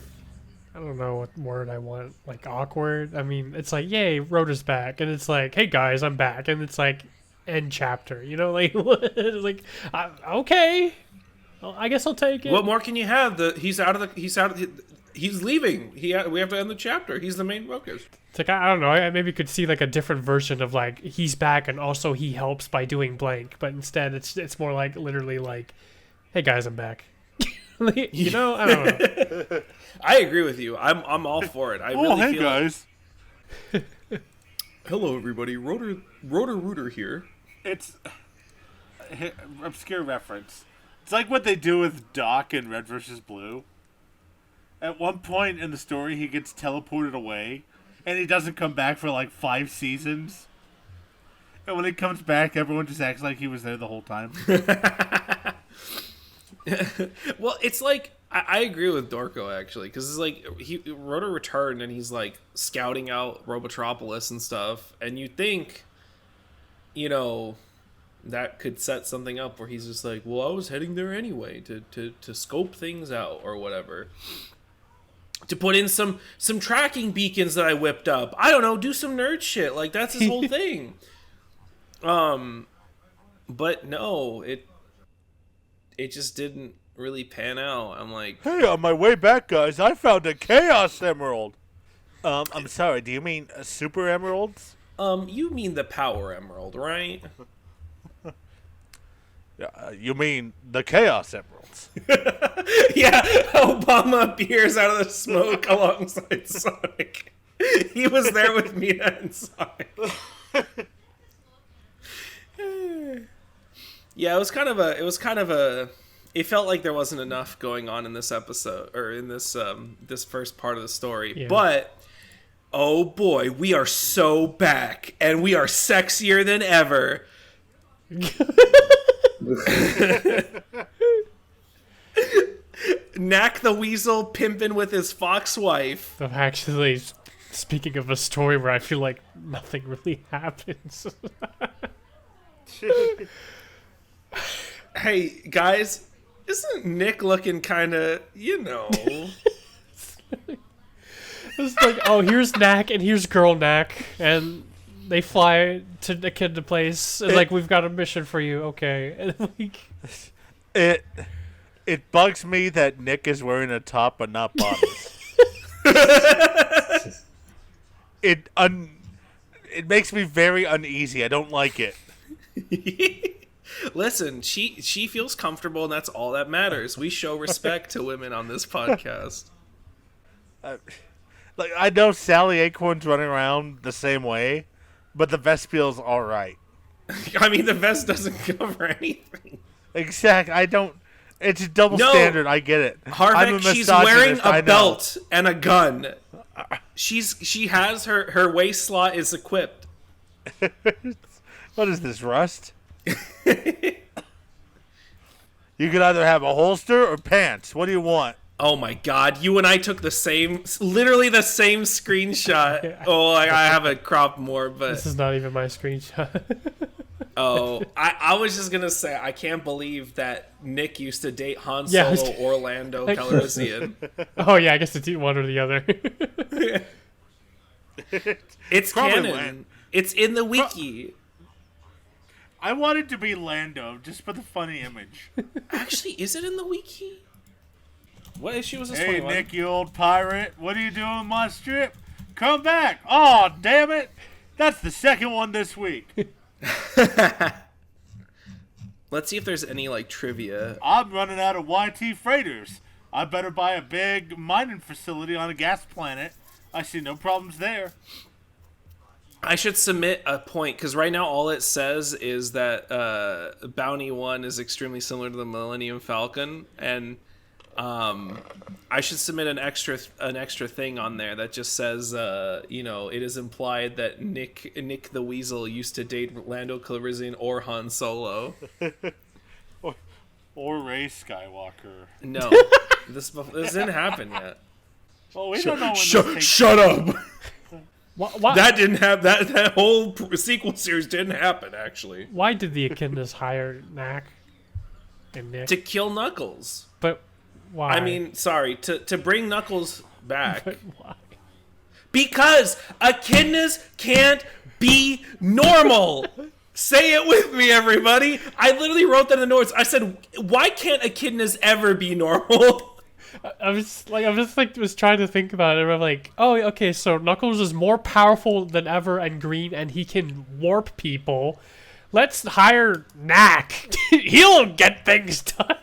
I don't know what word I want, like awkward. I mean, it's like, yay, Rotor's back. And it's like, hey guys, I'm back. And it's like, end chapter. You know, like, like okay. Well, I guess I'll take it. What more can you have? He's leaving. We have to end the chapter. He's the main focus. It's like, I don't know. I maybe could see like a different version of like he's back and also he helps by doing blank, but instead it's more like literally like, hey guys, I'm back. You know, I don't know. I agree with you. I'm all for it. I really hey feel guys. Hello everybody. Rotor here. It's obscure reference. It's like what they do with Doc in Red vs. Blue. At one point in the story, he gets teleported away, and he doesn't come back for like 5 seasons. And when he comes back, everyone just acts like he was there the whole time. Well, it's like I agree with Dorko actually, because it's like Rotor returned and he's like scouting out Robotropolis and stuff, and you think, you know, that could set something up where he's just like, well, I was heading there anyway to scope things out or whatever. To put in some tracking beacons that I whipped up. I don't know, do some nerd shit. Like, that's his whole thing. But no, it just didn't really pan out. I'm like, Hey, on my way back, guys, I found a Chaos Emerald. I'm sorry, do you mean Super Emeralds? you mean the Power Emerald, right? You mean the Chaos Emeralds? Yeah, Obama appears out of the smoke alongside Sonic. He was there with Mina and Sonic. Yeah, it felt like there wasn't enough going on in this episode, or in this this first part of the story. Yeah. But oh boy, we are so back, and we are sexier than ever. Knack the Weasel pimping with his fox wife. I'm actually speaking of a story where I feel like nothing really happens. Hey guys, isn't Nick looking kind of, you know? It's like, oh, here's Knack and here's Girl Knack, and they fly to the kid to place, and like, we've got a mission for you, okay. And like, It bugs me that Nick is wearing a top but not bottoms. It makes me very uneasy. I don't like it. Listen, she feels comfortable, and that's all that matters. We show respect to women on this podcast. Like, I know Sally Acorn's running around the same way, but the vest feels all right. I mean, the vest doesn't cover anything. Exactly. I don't. It's a double No. standard. I get it. I'm a Harvek, she's wearing misogynist, I a know. belt and a gun. She has her waist slot is equipped. What is this, Rust? You can either have a holster or pants. What do you want? Oh my god, you and I took literally the same screenshot. Oh, I have it cropped more, but This is not even my screenshot. I was just gonna say, I can't believe that Nick used to date Han Yeah, I Solo, was- Orlando Calrissian. Oh yeah, I guess it's one or the other. It's Probably canon. Lan. It's in the wiki. I want it to be Lando, just for the funny image. Actually, is it in the wiki? What issue was this? Hey, 21? Nick, you old pirate. What are you doing with my strip? Come back. Oh, damn it. That's the second one this week. Let's see if there's any like trivia. I'm running out of YT freighters. I better buy a big mining facility on a gas planet. I see no problems there. I should submit a point because right now all it says is that Bounty 1 is extremely similar to the Millennium Falcon, and I should submit an extra thing on there that just says, it is implied that Nick the Weasel used to date Lando Calrissian or Han Solo. Or Rey Skywalker. No, this didn't happen yet. Well, we don't know when this takes Shut up. Why, That didn't have that whole sequel series didn't happen actually. why did the Echidnas hire Knack and Nick? To kill Knuckles. But why? I mean, sorry, to bring Knuckles back. but why? Because echidnas can't be normal. Say it with me, everybody. I literally wrote that in the notes. I said, why can't echidnas ever be normal? I was trying to think about it. And I'm like, oh, okay, so Knuckles is more powerful than ever and green, and he can warp people. Let's hire Knack. He'll get things done.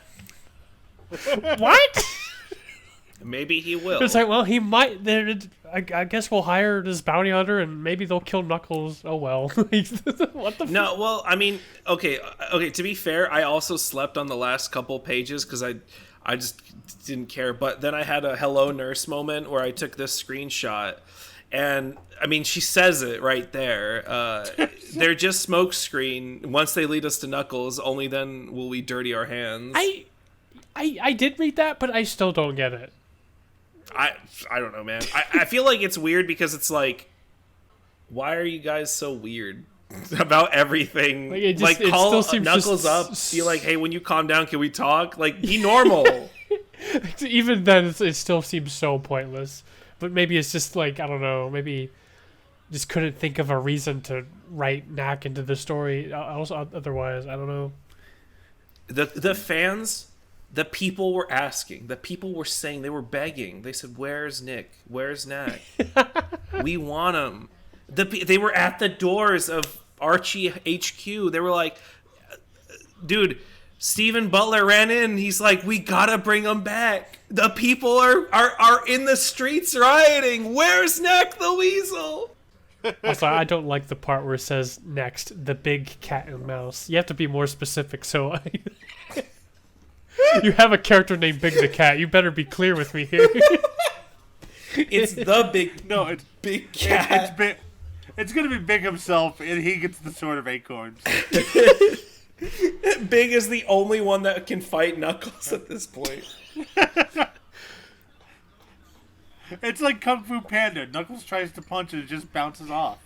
What? Maybe he will. It's like, well, he might. I guess we'll hire this bounty hunter, and maybe they'll kill Knuckles. Oh well. What the? No, well, I mean, okay. To be fair, I also slept on the last couple pages because I just didn't care. But then I had a hello nurse moment where I took this screenshot, and I mean, she says it right there. They're just smoke screen. Once they lead us to Knuckles, only then will we dirty our hands. I did read that, but I still don't get it. I don't know, man. I feel like it's weird because it's like, why are you guys so weird about everything? Like, it like still call seems Knuckles just- up, be like, hey, when you calm down, can we talk? Like, be normal. Even then, it still seems so pointless. But maybe it's just like, I don't know, maybe just couldn't think of a reason to write Knack into the story. Also, otherwise, I don't know. The fans, the people were asking, the people were saying, they were begging. They said, "Where's Nick? Where's Knack? We want him." They were at the doors of Archie HQ. They were like, "Dude, Steven Butler ran in. He's like, we gotta bring him back. The people are in the streets rioting. Where's Knack the Weasel?" Also, I don't like the part where it says next, the big cat and mouse. You have to be more specific, so you have a character named Big the Cat. You better be clear with me here. It's the big No, it's big cat. It's big. It's gonna be Big himself, and he gets the sword of acorns. Big is the only one that can fight Knuckles at this point. It's like Kung Fu Panda. Knuckles tries to punch and it just bounces off.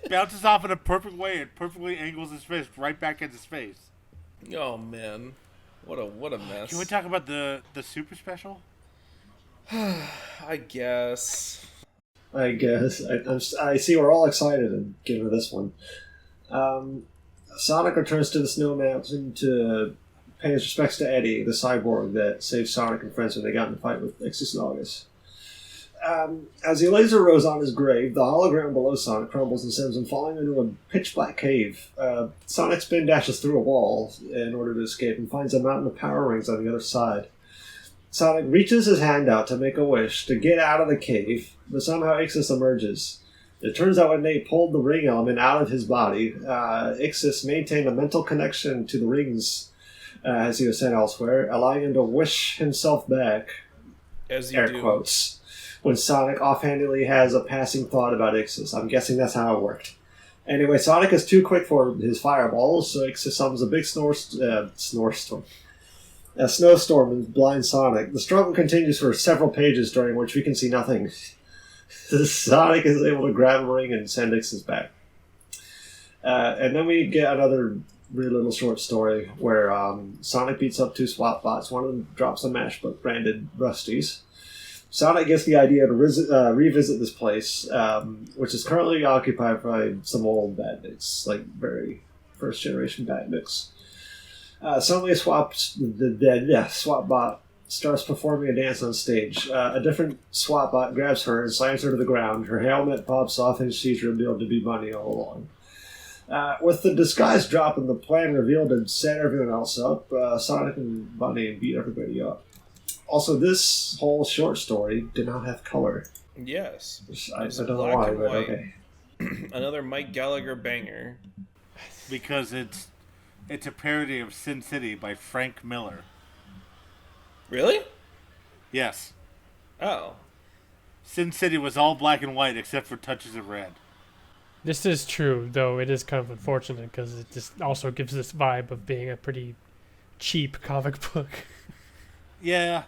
Bounces off in a perfect way and perfectly angles his fist right back at his face. Oh man, what a mess. Can we talk about the super special? I guess. I see we're all excited and given this one. Sonic returns to the Snow Mountain to pay his respects to Eddie, the cyborg that saved Sonic and friends when they got in a fight with Nexus Naugus. As he lays a rose on his grave, the hologram below Sonic crumbles and sends him falling into a pitch-black cave. Sonic spin dashes through a wall in order to escape and finds a mountain of power rings on the other side. Sonic reaches his hand out to make a wish to get out of the cave, but somehow Ixis emerges. It turns out when Nate pulled the ring element out of his body, Ixis maintained a mental connection to the rings as he was sent elsewhere, allowing him to wish himself back, As you air do. quotes, when Sonic offhandedly has a passing thought about Ixis. I'm guessing that's how it worked. Anyway, Sonic is too quick for his fireballs, so Ixis summons a big a snowstorm and blinds Sonic. The struggle continues for several pages, during which we can see nothing. Sonic is able to grab a ring and send Ixis back. And then we get another really little short story where Sonic beats up 2 SWAT bots. One of them drops a matchbook branded Rusties. Sonic gets the idea to revisit this place, which is currently occupied by some old badniks, like very first generation badniks. Suddenly a SWAT bot starts performing a dance on stage. A different SWAT bot grabs her and slams her to the ground. Her helmet pops off and she's revealed to be Bunny all along. With the disguise drop and the plan revealed to set everyone else up, Sonic and Bunny beat everybody up. Also, this whole short story did not have color. Yes. I It's don't know black why, and but white. okay. Another Mike Gallagher banger. Because it's a parody of Sin City by Frank Miller. Really? Yes. Oh. Sin City was all black and white except for touches of red. This is true, though it is kind of unfortunate because it just also gives this vibe of being a pretty cheap comic book. Yeah.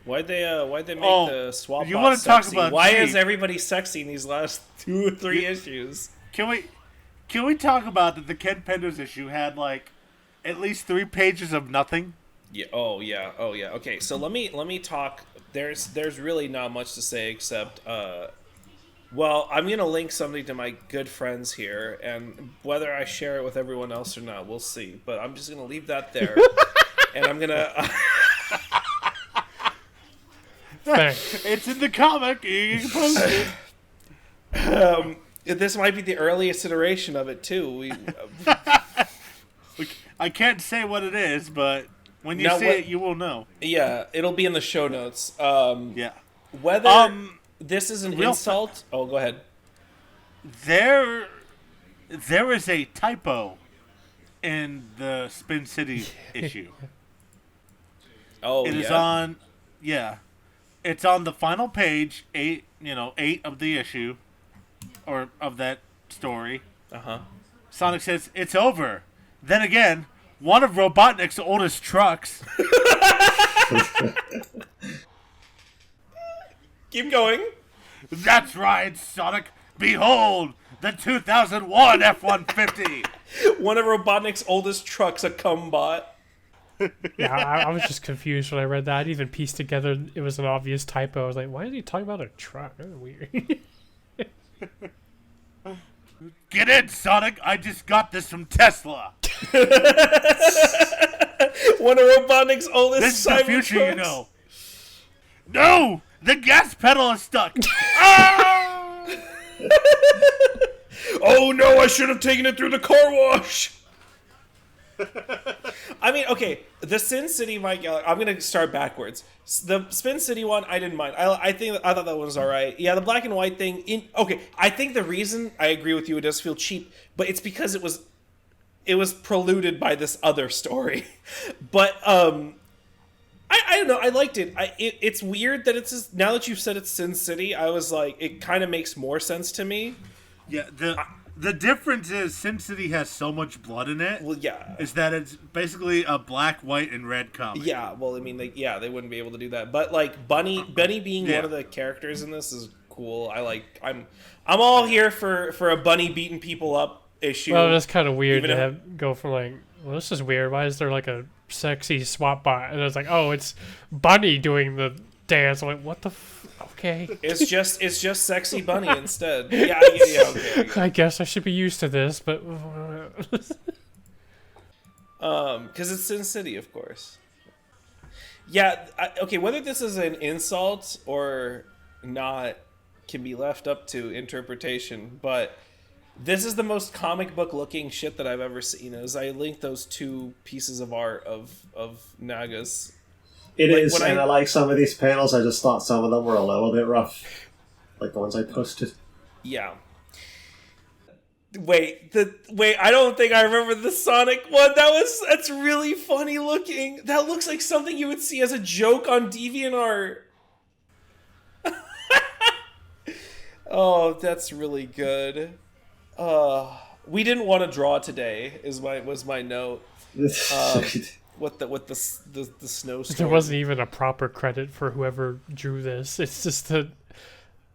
Why'd they make the swap you bot wanna talk sexy? about Why cheap? is everybody sexy in these last 2 or 3 issues? Can we talk about that the Ken Penders issue had like at least 3 pages of nothing? Yeah. Oh yeah. Okay. So let me talk. There's really not much to say except well, I'm gonna link something to my good friends here, and whether I share it with everyone else or not, we'll see. But I'm just gonna leave that there, and I'm gonna. Thanks. It's in the comic. You can post it. This might be the earliest iteration of it too. I can't say what it is, but when you Now see what- it, you will know. Yeah, it'll be in the show notes. Yeah. Whether this is an real insult. Oh, go ahead. There is a typo in the Spin City issue. Oh, It yeah. is on, it's on the final page, 8 of the issue, or of that story. Uh-huh. Sonic says, "It's over." Then again, one of Robotnik's oldest trucks. Keep going. That's right, Sonic. Behold, the 2001 F-150. One of Robotnik's oldest trucks, a cumbot. Yeah, I was just confused when I read that. I didn't even piece together it was an obvious typo. I was like, why is he talking about a truck? That's weird. Get in, Sonic. I just got this from Tesla. One of Robotnik's oldest This is the Cybertrucks. future, you know. No! The gas pedal is stuck. Ah! Oh no, I should have taken it through the car wash. I mean, okay, the Sin City Mike Gallagher, I'm going to start backwards. The Spin City one, I didn't mind. I thought that one was all right. Yeah, the black and white thing, okay, I think the reason I agree with you, it does feel cheap, but it's because it was preluded by this other story. But I don't know, I liked it. It's weird that it's now that you've said it's Sin City, I was like, it kind of makes more sense to me. Yeah, the difference is Sin City has so much blood in it. Well, yeah. Is that it's basically a black, white, and red comic. Yeah, well, I mean, they wouldn't be able to do that. But like Benny being one of the characters in this is cool. I'm all here for a Bunny beating people up issue. Well, that's kind of weird Even to if- go from like, well, this is weird. Why is there like a sexy swap bot? And it's like, oh, it's Bunny doing the dance. I'm like, what the okay. It's just sexy Bunny instead. Yeah, okay. I guess I should be used to this, but Because it's Sin City, of course. Yeah, okay, whether this is an insult or not can be left up to interpretation, but this is the most comic book looking shit that I've ever seen. As I linked those 2 pieces of art of Naugus. It Like, is, when and I- I like some of these panels. I just thought some of them were a little bit rough, like the ones I posted. Yeah. Wait, I don't think I remember the Sonic one. That's really funny looking. That looks like something you would see as a joke on DeviantArt. Oh, that's really good. We didn't want to draw today. Was my note. With the snowstorm. There wasn't even a proper credit for whoever drew this. It's just it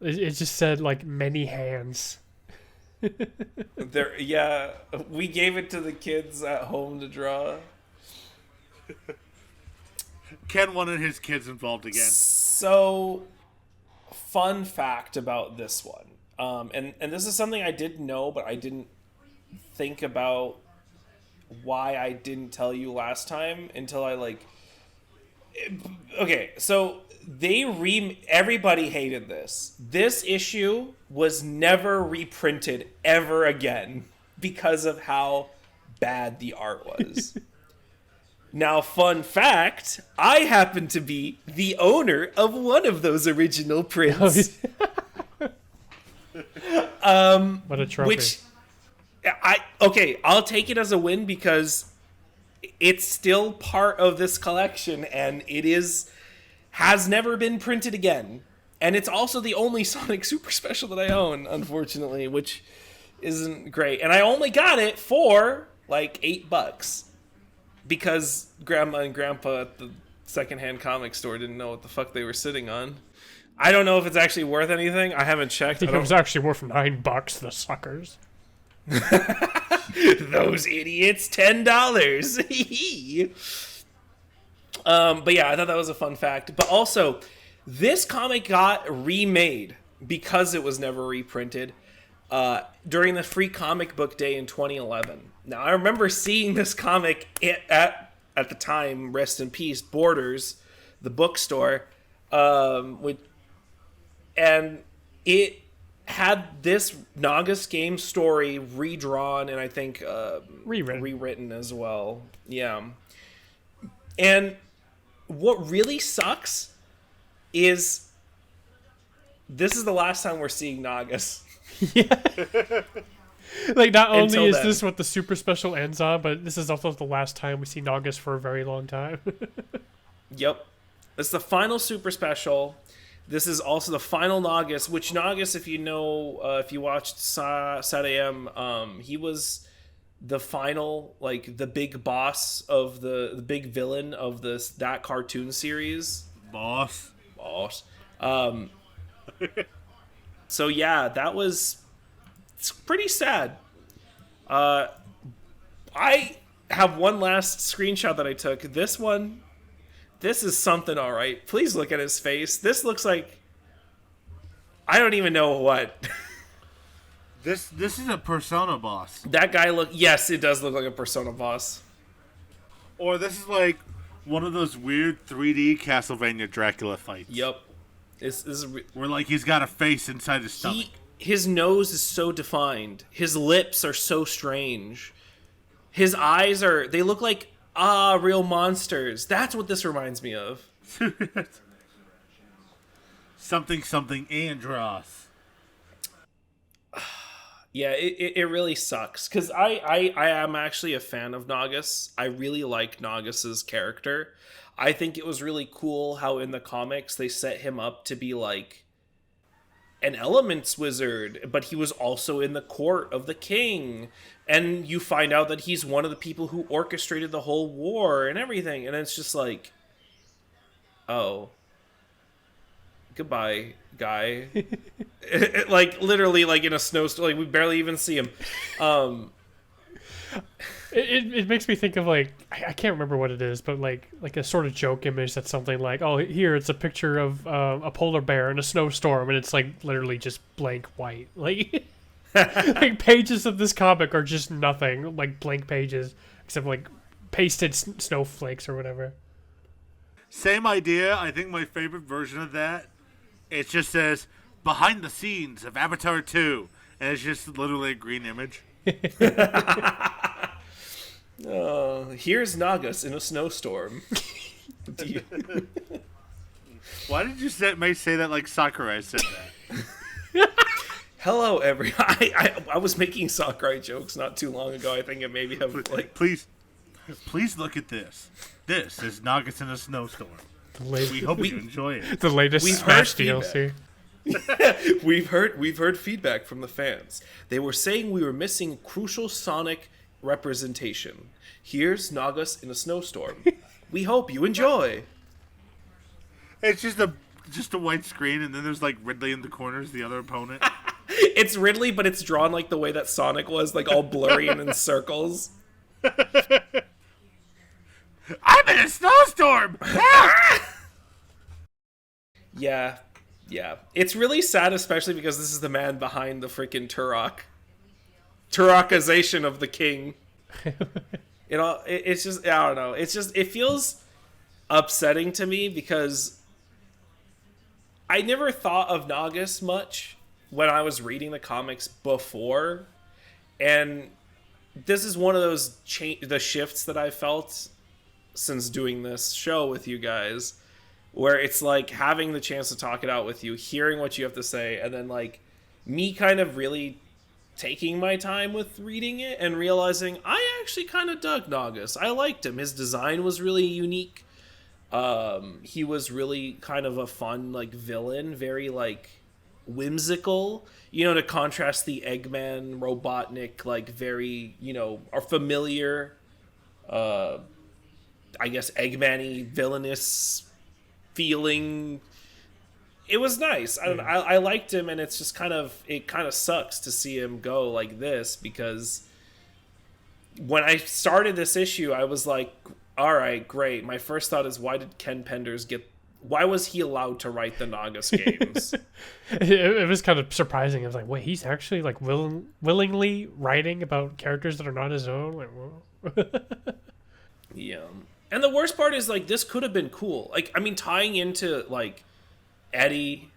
just said like many hands. Yeah, we gave it to the kids at home to draw. Ken wanted his kids involved again. So, fun fact about this one, and this is something I did know, but I didn't think about why I didn't tell you last time until I okay, so everybody hated this. This issue was never reprinted ever again because of how bad the art was. Now, fun fact, I happen to be the owner of one of those original prints. What a trophy. I'll take it as a win because it's still part of this collection and has never been printed again. And it's also the only Sonic Super Special that I own, unfortunately, which isn't great. And I only got it for like $8 because Grandma and Grandpa at the secondhand comic store didn't know what the fuck they were sitting on. I don't know if it's actually worth anything. I haven't checked. I think it was actually worth $9, the suckers. Those idiots, $10. But yeah, I thought that was a fun fact. But also, this comic got remade because it was never reprinted during the Free Comic Book Day in 2011. Now, I remember seeing this comic at the time, rest in peace, Borders, the bookstore, and it had this Naugus game story redrawn and I think rewritten as well. Yeah. And what really sucks is this is the last time we're seeing Naugus. Yeah. Like, not only is this what the Super Special ends on, but this is also the last time we see Naugus for a very long time. Yep. It's the final Super Special. This is also the final Naugus, which Naugus, if you know, if you watched Sagiyan, he was the final, like, the big boss of the big villain of that cartoon series. Boss. So yeah, it's pretty sad. I have one last screenshot that I took. This is something, all right. Please look at his face. This looks like I don't even know what. This is a Persona boss. That guy yes, it does look like a Persona boss. Or this is like one of those weird 3D Castlevania Dracula fights. Yep. Where like he's got a face inside his stomach. His nose is so defined. His lips are so strange. His eyes they look like real monsters. That's what this reminds me of. something Andros. Yeah, it really sucks because I am actually a fan of Naugus. I really like Naugus's character. I think it was really cool how in the comics they set him up to be like an elements wizard, but he was also in the court of the king, and you find out that he's one of the people who orchestrated the whole war and everything, and it's just like, oh, goodbye, guy. Like literally, like in a snowstorm, like we barely even see him. It makes me think of like I can't remember what it is, but like a sort of joke image that's something like, oh, here it's a picture of a polar bear in a snowstorm, and it's like literally just blank white. Like like pages of this comic are just nothing, like blank pages, except like pasted snowflakes or whatever. Same idea. I think my favorite version of that, it just says behind the scenes of Avatar 2, and it's just literally a green image. Here's Naugus in a snowstorm. Why did you say that like Sakurai said that? Hello, I was making Sakurai jokes not too long ago. I think it maybe have like. Please look at this. This is Naugus in a snowstorm. We hope you enjoy it. The latest We've Smash heard DLC. We've heard feedback from the fans. They were saying we were missing crucial Sonic representation. Here's Naugus in a snowstorm. We hope you enjoy. It's just a white screen, and then there's like Ridley in the corners, the other opponent. It's Ridley, but it's drawn like the way that Sonic was, like all blurry and in circles. I'm in a snowstorm! Yeah. It's really sad, especially because this is the man behind the freaking Turok. Turokization of the king. It's just, I don't know. It feels upsetting to me because I never thought of Naugus much when I was reading the comics before. And this is one of those the shifts that I felt since doing this show with you guys, where it's like having the chance to talk it out with you, hearing what you have to say, and then like me kind of really taking my time with reading it and realizing I actually kind of dug Naugus. I liked him. His design was really unique. He was really kind of a fun like villain, very like whimsical, to contrast the Eggman Robotnik, like very, our familiar I guess Eggman-y villainous feeling. It was nice. I liked him, and it's just kind of sucks to see him go like this, because when I started this issue, I was like, all right, great. My first thought is, why was he allowed to write the Naugus games? It was kind of surprising. I was like, wait, he's actually like willingly writing about characters that are not his own? Like, whoa. Yeah. And the worst part is, like, this could have been cool. Like, I mean, tying into, like, Eddie,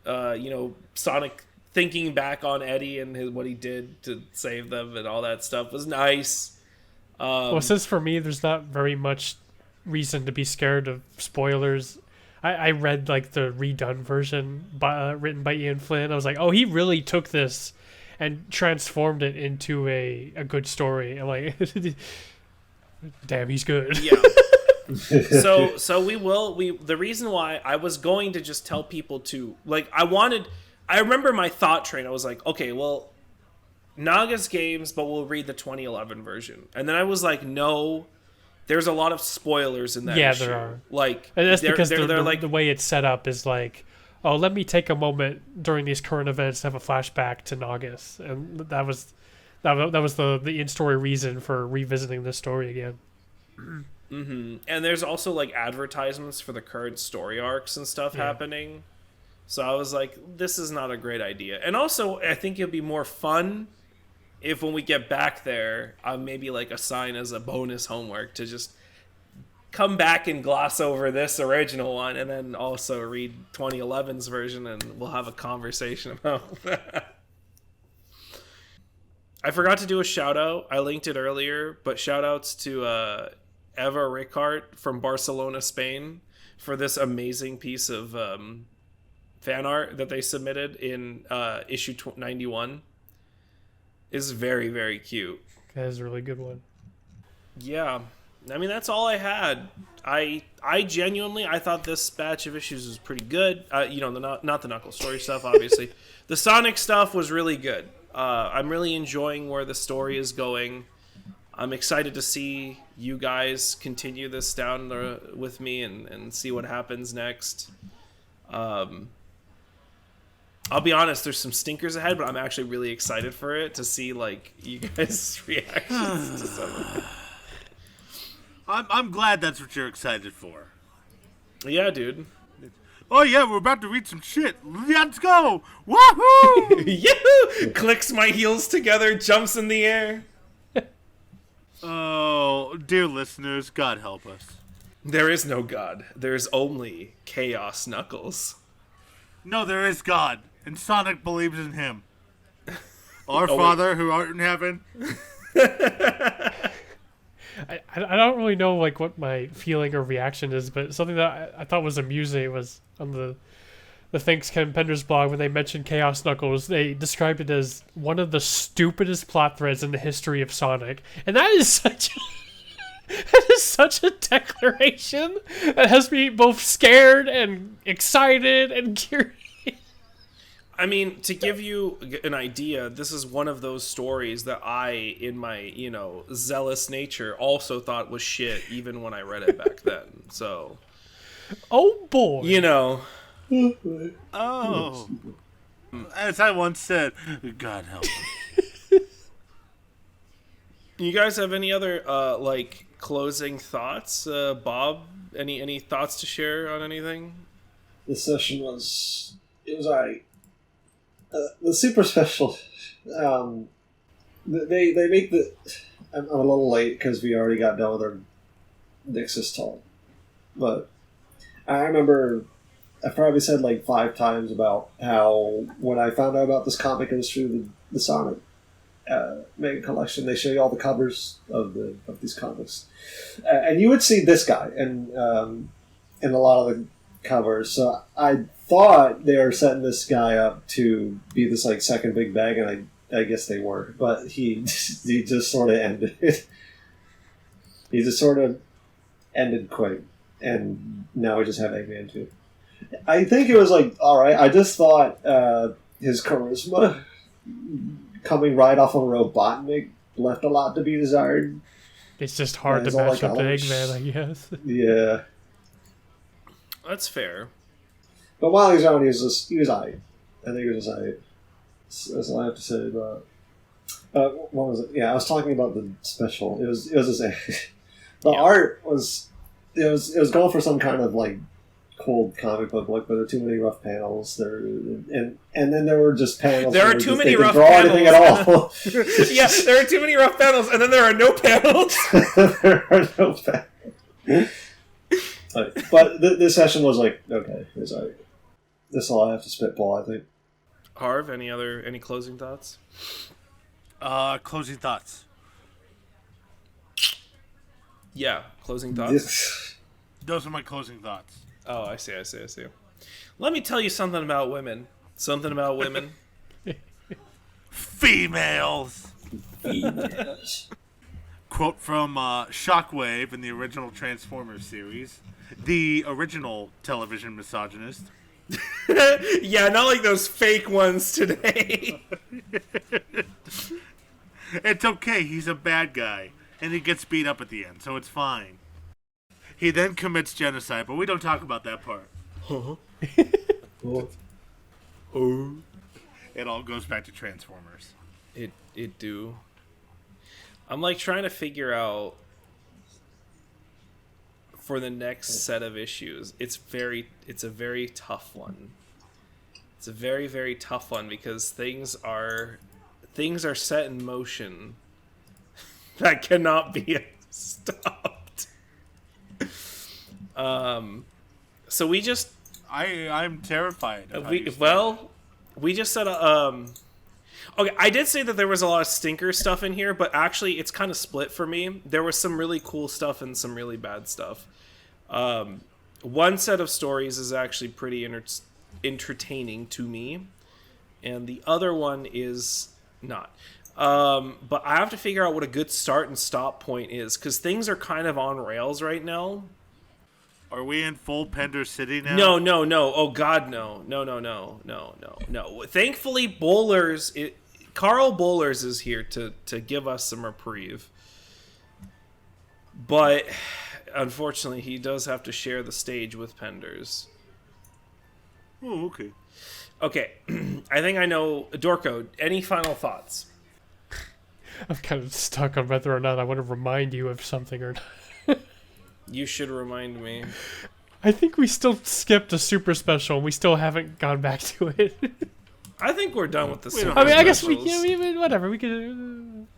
Sonic thinking back on Eddie and what he did to save them and all that stuff was nice. Well, since for me, there's not very much reason to be scared of spoilers. I read, like, the redone version written by Ian Flynn. I was like, oh, he really took this and transformed it into a good story. I'm like... Damn, he's good. Yeah. So the reason why I was going to just tell people to, like, I remember my thought train. I was like, okay, well, Naugus games, but we'll read the 2011 version. And then I was like, no, there's a lot of spoilers in that issue. There are. Like, and that's because they're like, the way it's set up is like, oh, let me take a moment during these current events to have a flashback to Naugus. And that was the in-story reason for revisiting this story again. Mm-hmm. And there's also like advertisements for the current story arcs and stuff happening. So I was like, this is not a great idea. And also, I think it'll be more fun if when we get back there, I'll maybe like assign as a bonus homework to just come back and gloss over this original one and then also read 2011's version, and we'll have a conversation about that. I forgot to do a shout out. I linked it earlier, but shout outs to Eva Ricart from Barcelona, Spain, for this amazing piece of fan art that they submitted in issue 91. Is very, very cute. That is a really good one. Yeah. I mean, that's all I had. I genuinely, I thought this batch of issues was pretty good. Not the Knuckles story stuff, obviously. The Sonic stuff was really good. I'm really enjoying where the story is going. I'm excited to see you guys continue this down with me and see what happens next. I'll be honest, there's some stinkers ahead, but I'm actually really excited for it to see like you guys' reactions to some of it. I'm glad that's what you're excited for. Yeah, dude. Oh yeah, we're about to read some shit. Let's go! Woohoo! Yahoo! Clicks my heels together, jumps in the air. Oh, dear listeners, God help us. There is no God. There's only Chaos Knuckles. No, there is God, and Sonic believes in him. Our Father who art in heaven. I don't really know like what my feeling or reaction is, but something that I thought was amusing was on the Thanks Ken Pender's blog, when they mentioned Chaos Knuckles, they described it as one of the stupidest plot threads in the history of Sonic. And that is such a declaration that has me both scared and excited and curious. I mean, to give you an idea, this is one of those stories that I, in my, zealous nature, also thought was shit, even when I read it back then. So, Oh boy. Oh. As I once said, God help us. You guys have any other, closing thoughts? Bob, any thoughts to share on anything? This session it was alright. The super special, they make the. I'm a little late because we already got done with our Nixus talk, but I remember I probably said like 5 times about how when I found out about this comic, it was through the Sonic Mega Collection. They show you all the covers of these comics, and you would see this guy and in a lot of the covers. So I thought they were setting this guy up to be this like second big bag, and I guess they were, but he just sort of ended. He just sort of ended quick, and now we just have Eggman too. I think it was like alright. I just thought his charisma coming right off of Robotnik left a lot to be desired. It's just hard to match up to Eggman, I guess. Yeah. That's fair. But while he was on, he was alright. I think he was alright. That's all I have to say about. What was it? Yeah, I was talking about the special. It was just art was it was going for some kind of like cold comic book look, but there were too many rough panels. And then there were just panels. There are too many rough draw panels. Anything at all. Yeah, there are too many rough panels, and then there are no panels. There are no panels. But this session was like, okay, it was alright. That's all I have to spitball, I think. Harv, any closing thoughts? Closing thoughts. Yeah, closing thoughts. Those are my closing thoughts. Oh, I see. Let me tell you something about women. Females. Yes. Quote from Shockwave in the original Transformers series. The original television misogynist. Yeah, not like those fake ones today. It's okay, he's a bad guy. And he gets beat up at the end, so it's fine. He then commits genocide, but we don't talk about that part. It all goes back to Transformers. It do. I'm like trying to figure out for the next set of issues. It's a very tough one. It's a very, very tough one because things are set in motion that cannot be stopped. So we just I'm terrified. We just said okay, I did say that there was a lot of stinker stuff in here, but actually it's kind of split for me. There was some really cool stuff and some really bad stuff. One set of stories is actually pretty entertaining to me, and the other one is not. But I have to figure out what a good start and stop point is, because things are kind of on rails right now. Are we in full Pender City now? No. Oh, God, no. No. Thankfully, Carl Bowlers is here to give us some reprieve. But, unfortunately, he does have to share the stage with Penders. Oh, okay. Okay, I think I know. Dorko, any final thoughts? I'm kind of stuck on whether or not I want to remind you of something or not. You should remind me. I think we still skipped a super special and we still haven't gone back to it. I think we're done with the super I mean, I guess specials. whatever. We could.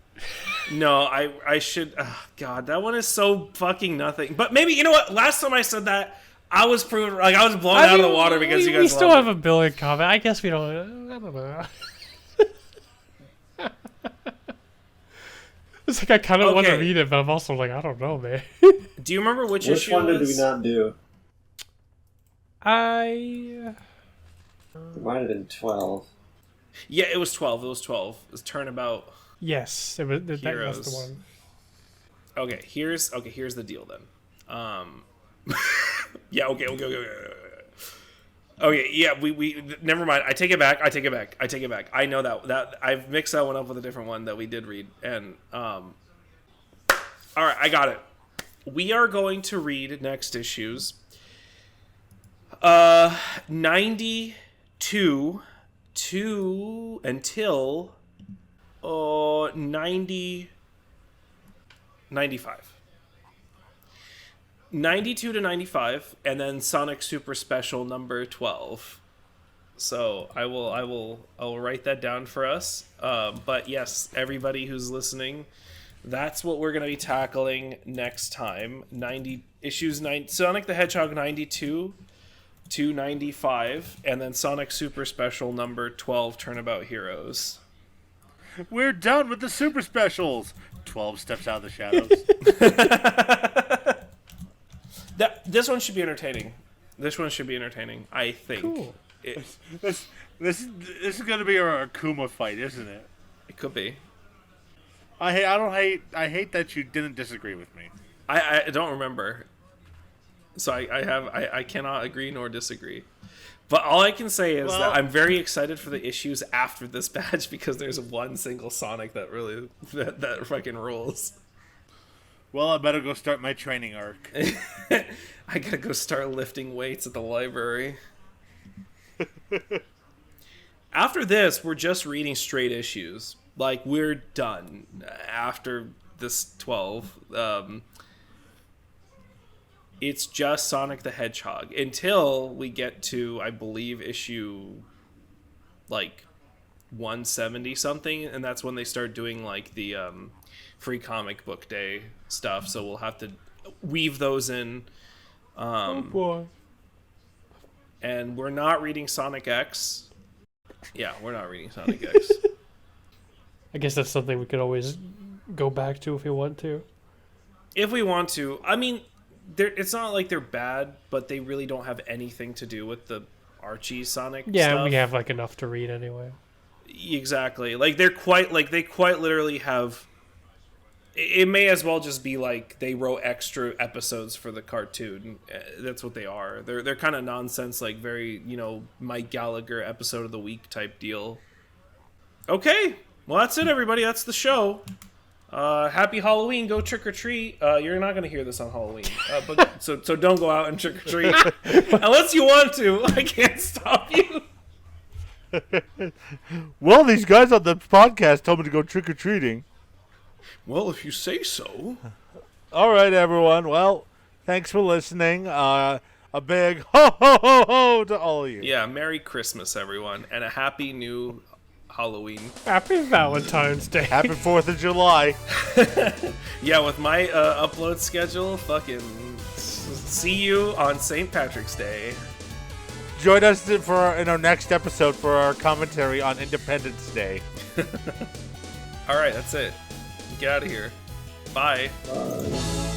No, I should. Oh, God, that one is so fucking nothing. But maybe, you know what? Last time I said that, I was proven, like, I was blown out of the water because you guys we still loved have a billion comment. I guess we don't. I don't know. It's like I kind of want to read it, but I'm also like, I don't know, man. Do you remember which issue one it did we not do? It might have been 12. Yeah, it was 12. It was 12. It was Turnabout Yes, it was. That's Heroes. the one. Okay, here's the deal then. Yeah, okay. Okay, yeah, we never mind. I take it back. I know that I've mixed that one up with a different one that we did read. And all right, I got it. We are going to read next issues 92 to until 95. 92 to 95, and then Sonic Super Special number 12. So I'll write that down for us. But yes, everybody who's listening, that's what we're gonna be tackling next time. Sonic the Hedgehog 92 to 95, and then Sonic Super Special number 12, Turnabout Heroes. We're done with the super specials. 12 steps out of the shadows. This one should be entertaining. I think. Cool. This is going to be a Akuma fight, isn't it? It could be. I hate that you didn't disagree with me. I don't remember. So I cannot agree nor disagree. But all I can say is that I'm very excited for the issues after this batch because there's one single Sonic that really that fucking rules. Well, I better go start my training arc. I gotta go start lifting weights at the library. After this, we're just reading straight issues. Like, we're done after this 12. It's just Sonic the Hedgehog until we get to, I believe, issue like 170 something, and that's when they start doing like the free comic book day stuff. So we'll have to weave those in. Oh boy! And we're not reading Sonic X. Yeah, we're not reading Sonic X. I guess that's something we could always go back to if we want to. If we want to, I mean. It's not like they're bad, but they really don't have anything to do with the Archie Sonic stuff. Yeah, we have like enough to read anyway. Exactly. Like they quite literally have. It may as well just be like they wrote extra episodes for the cartoon. That's what they are. They're kind of nonsense, like very Mike Gallagher episode of the week type deal. Okay, well that's it, everybody. That's the show. Happy Halloween! Go trick or treat. You're not gonna hear this on Halloween, but so don't go out and trick or treat unless you want to. I can't stop you. Well, these guys on the podcast told me to go trick or treating. Well, if you say so. All right, everyone. Well, thanks for listening. A big ho ho ho ho to all of you. Yeah, Merry Christmas, everyone, and a happy new Halloween. Happy Valentine's Day. Happy 4th of July. Yeah, with my upload schedule, fucking see you on St. Patrick's Day. Join us in our next episode for our commentary on Independence Day. All right, that's it. Get out of here. Bye. Bye.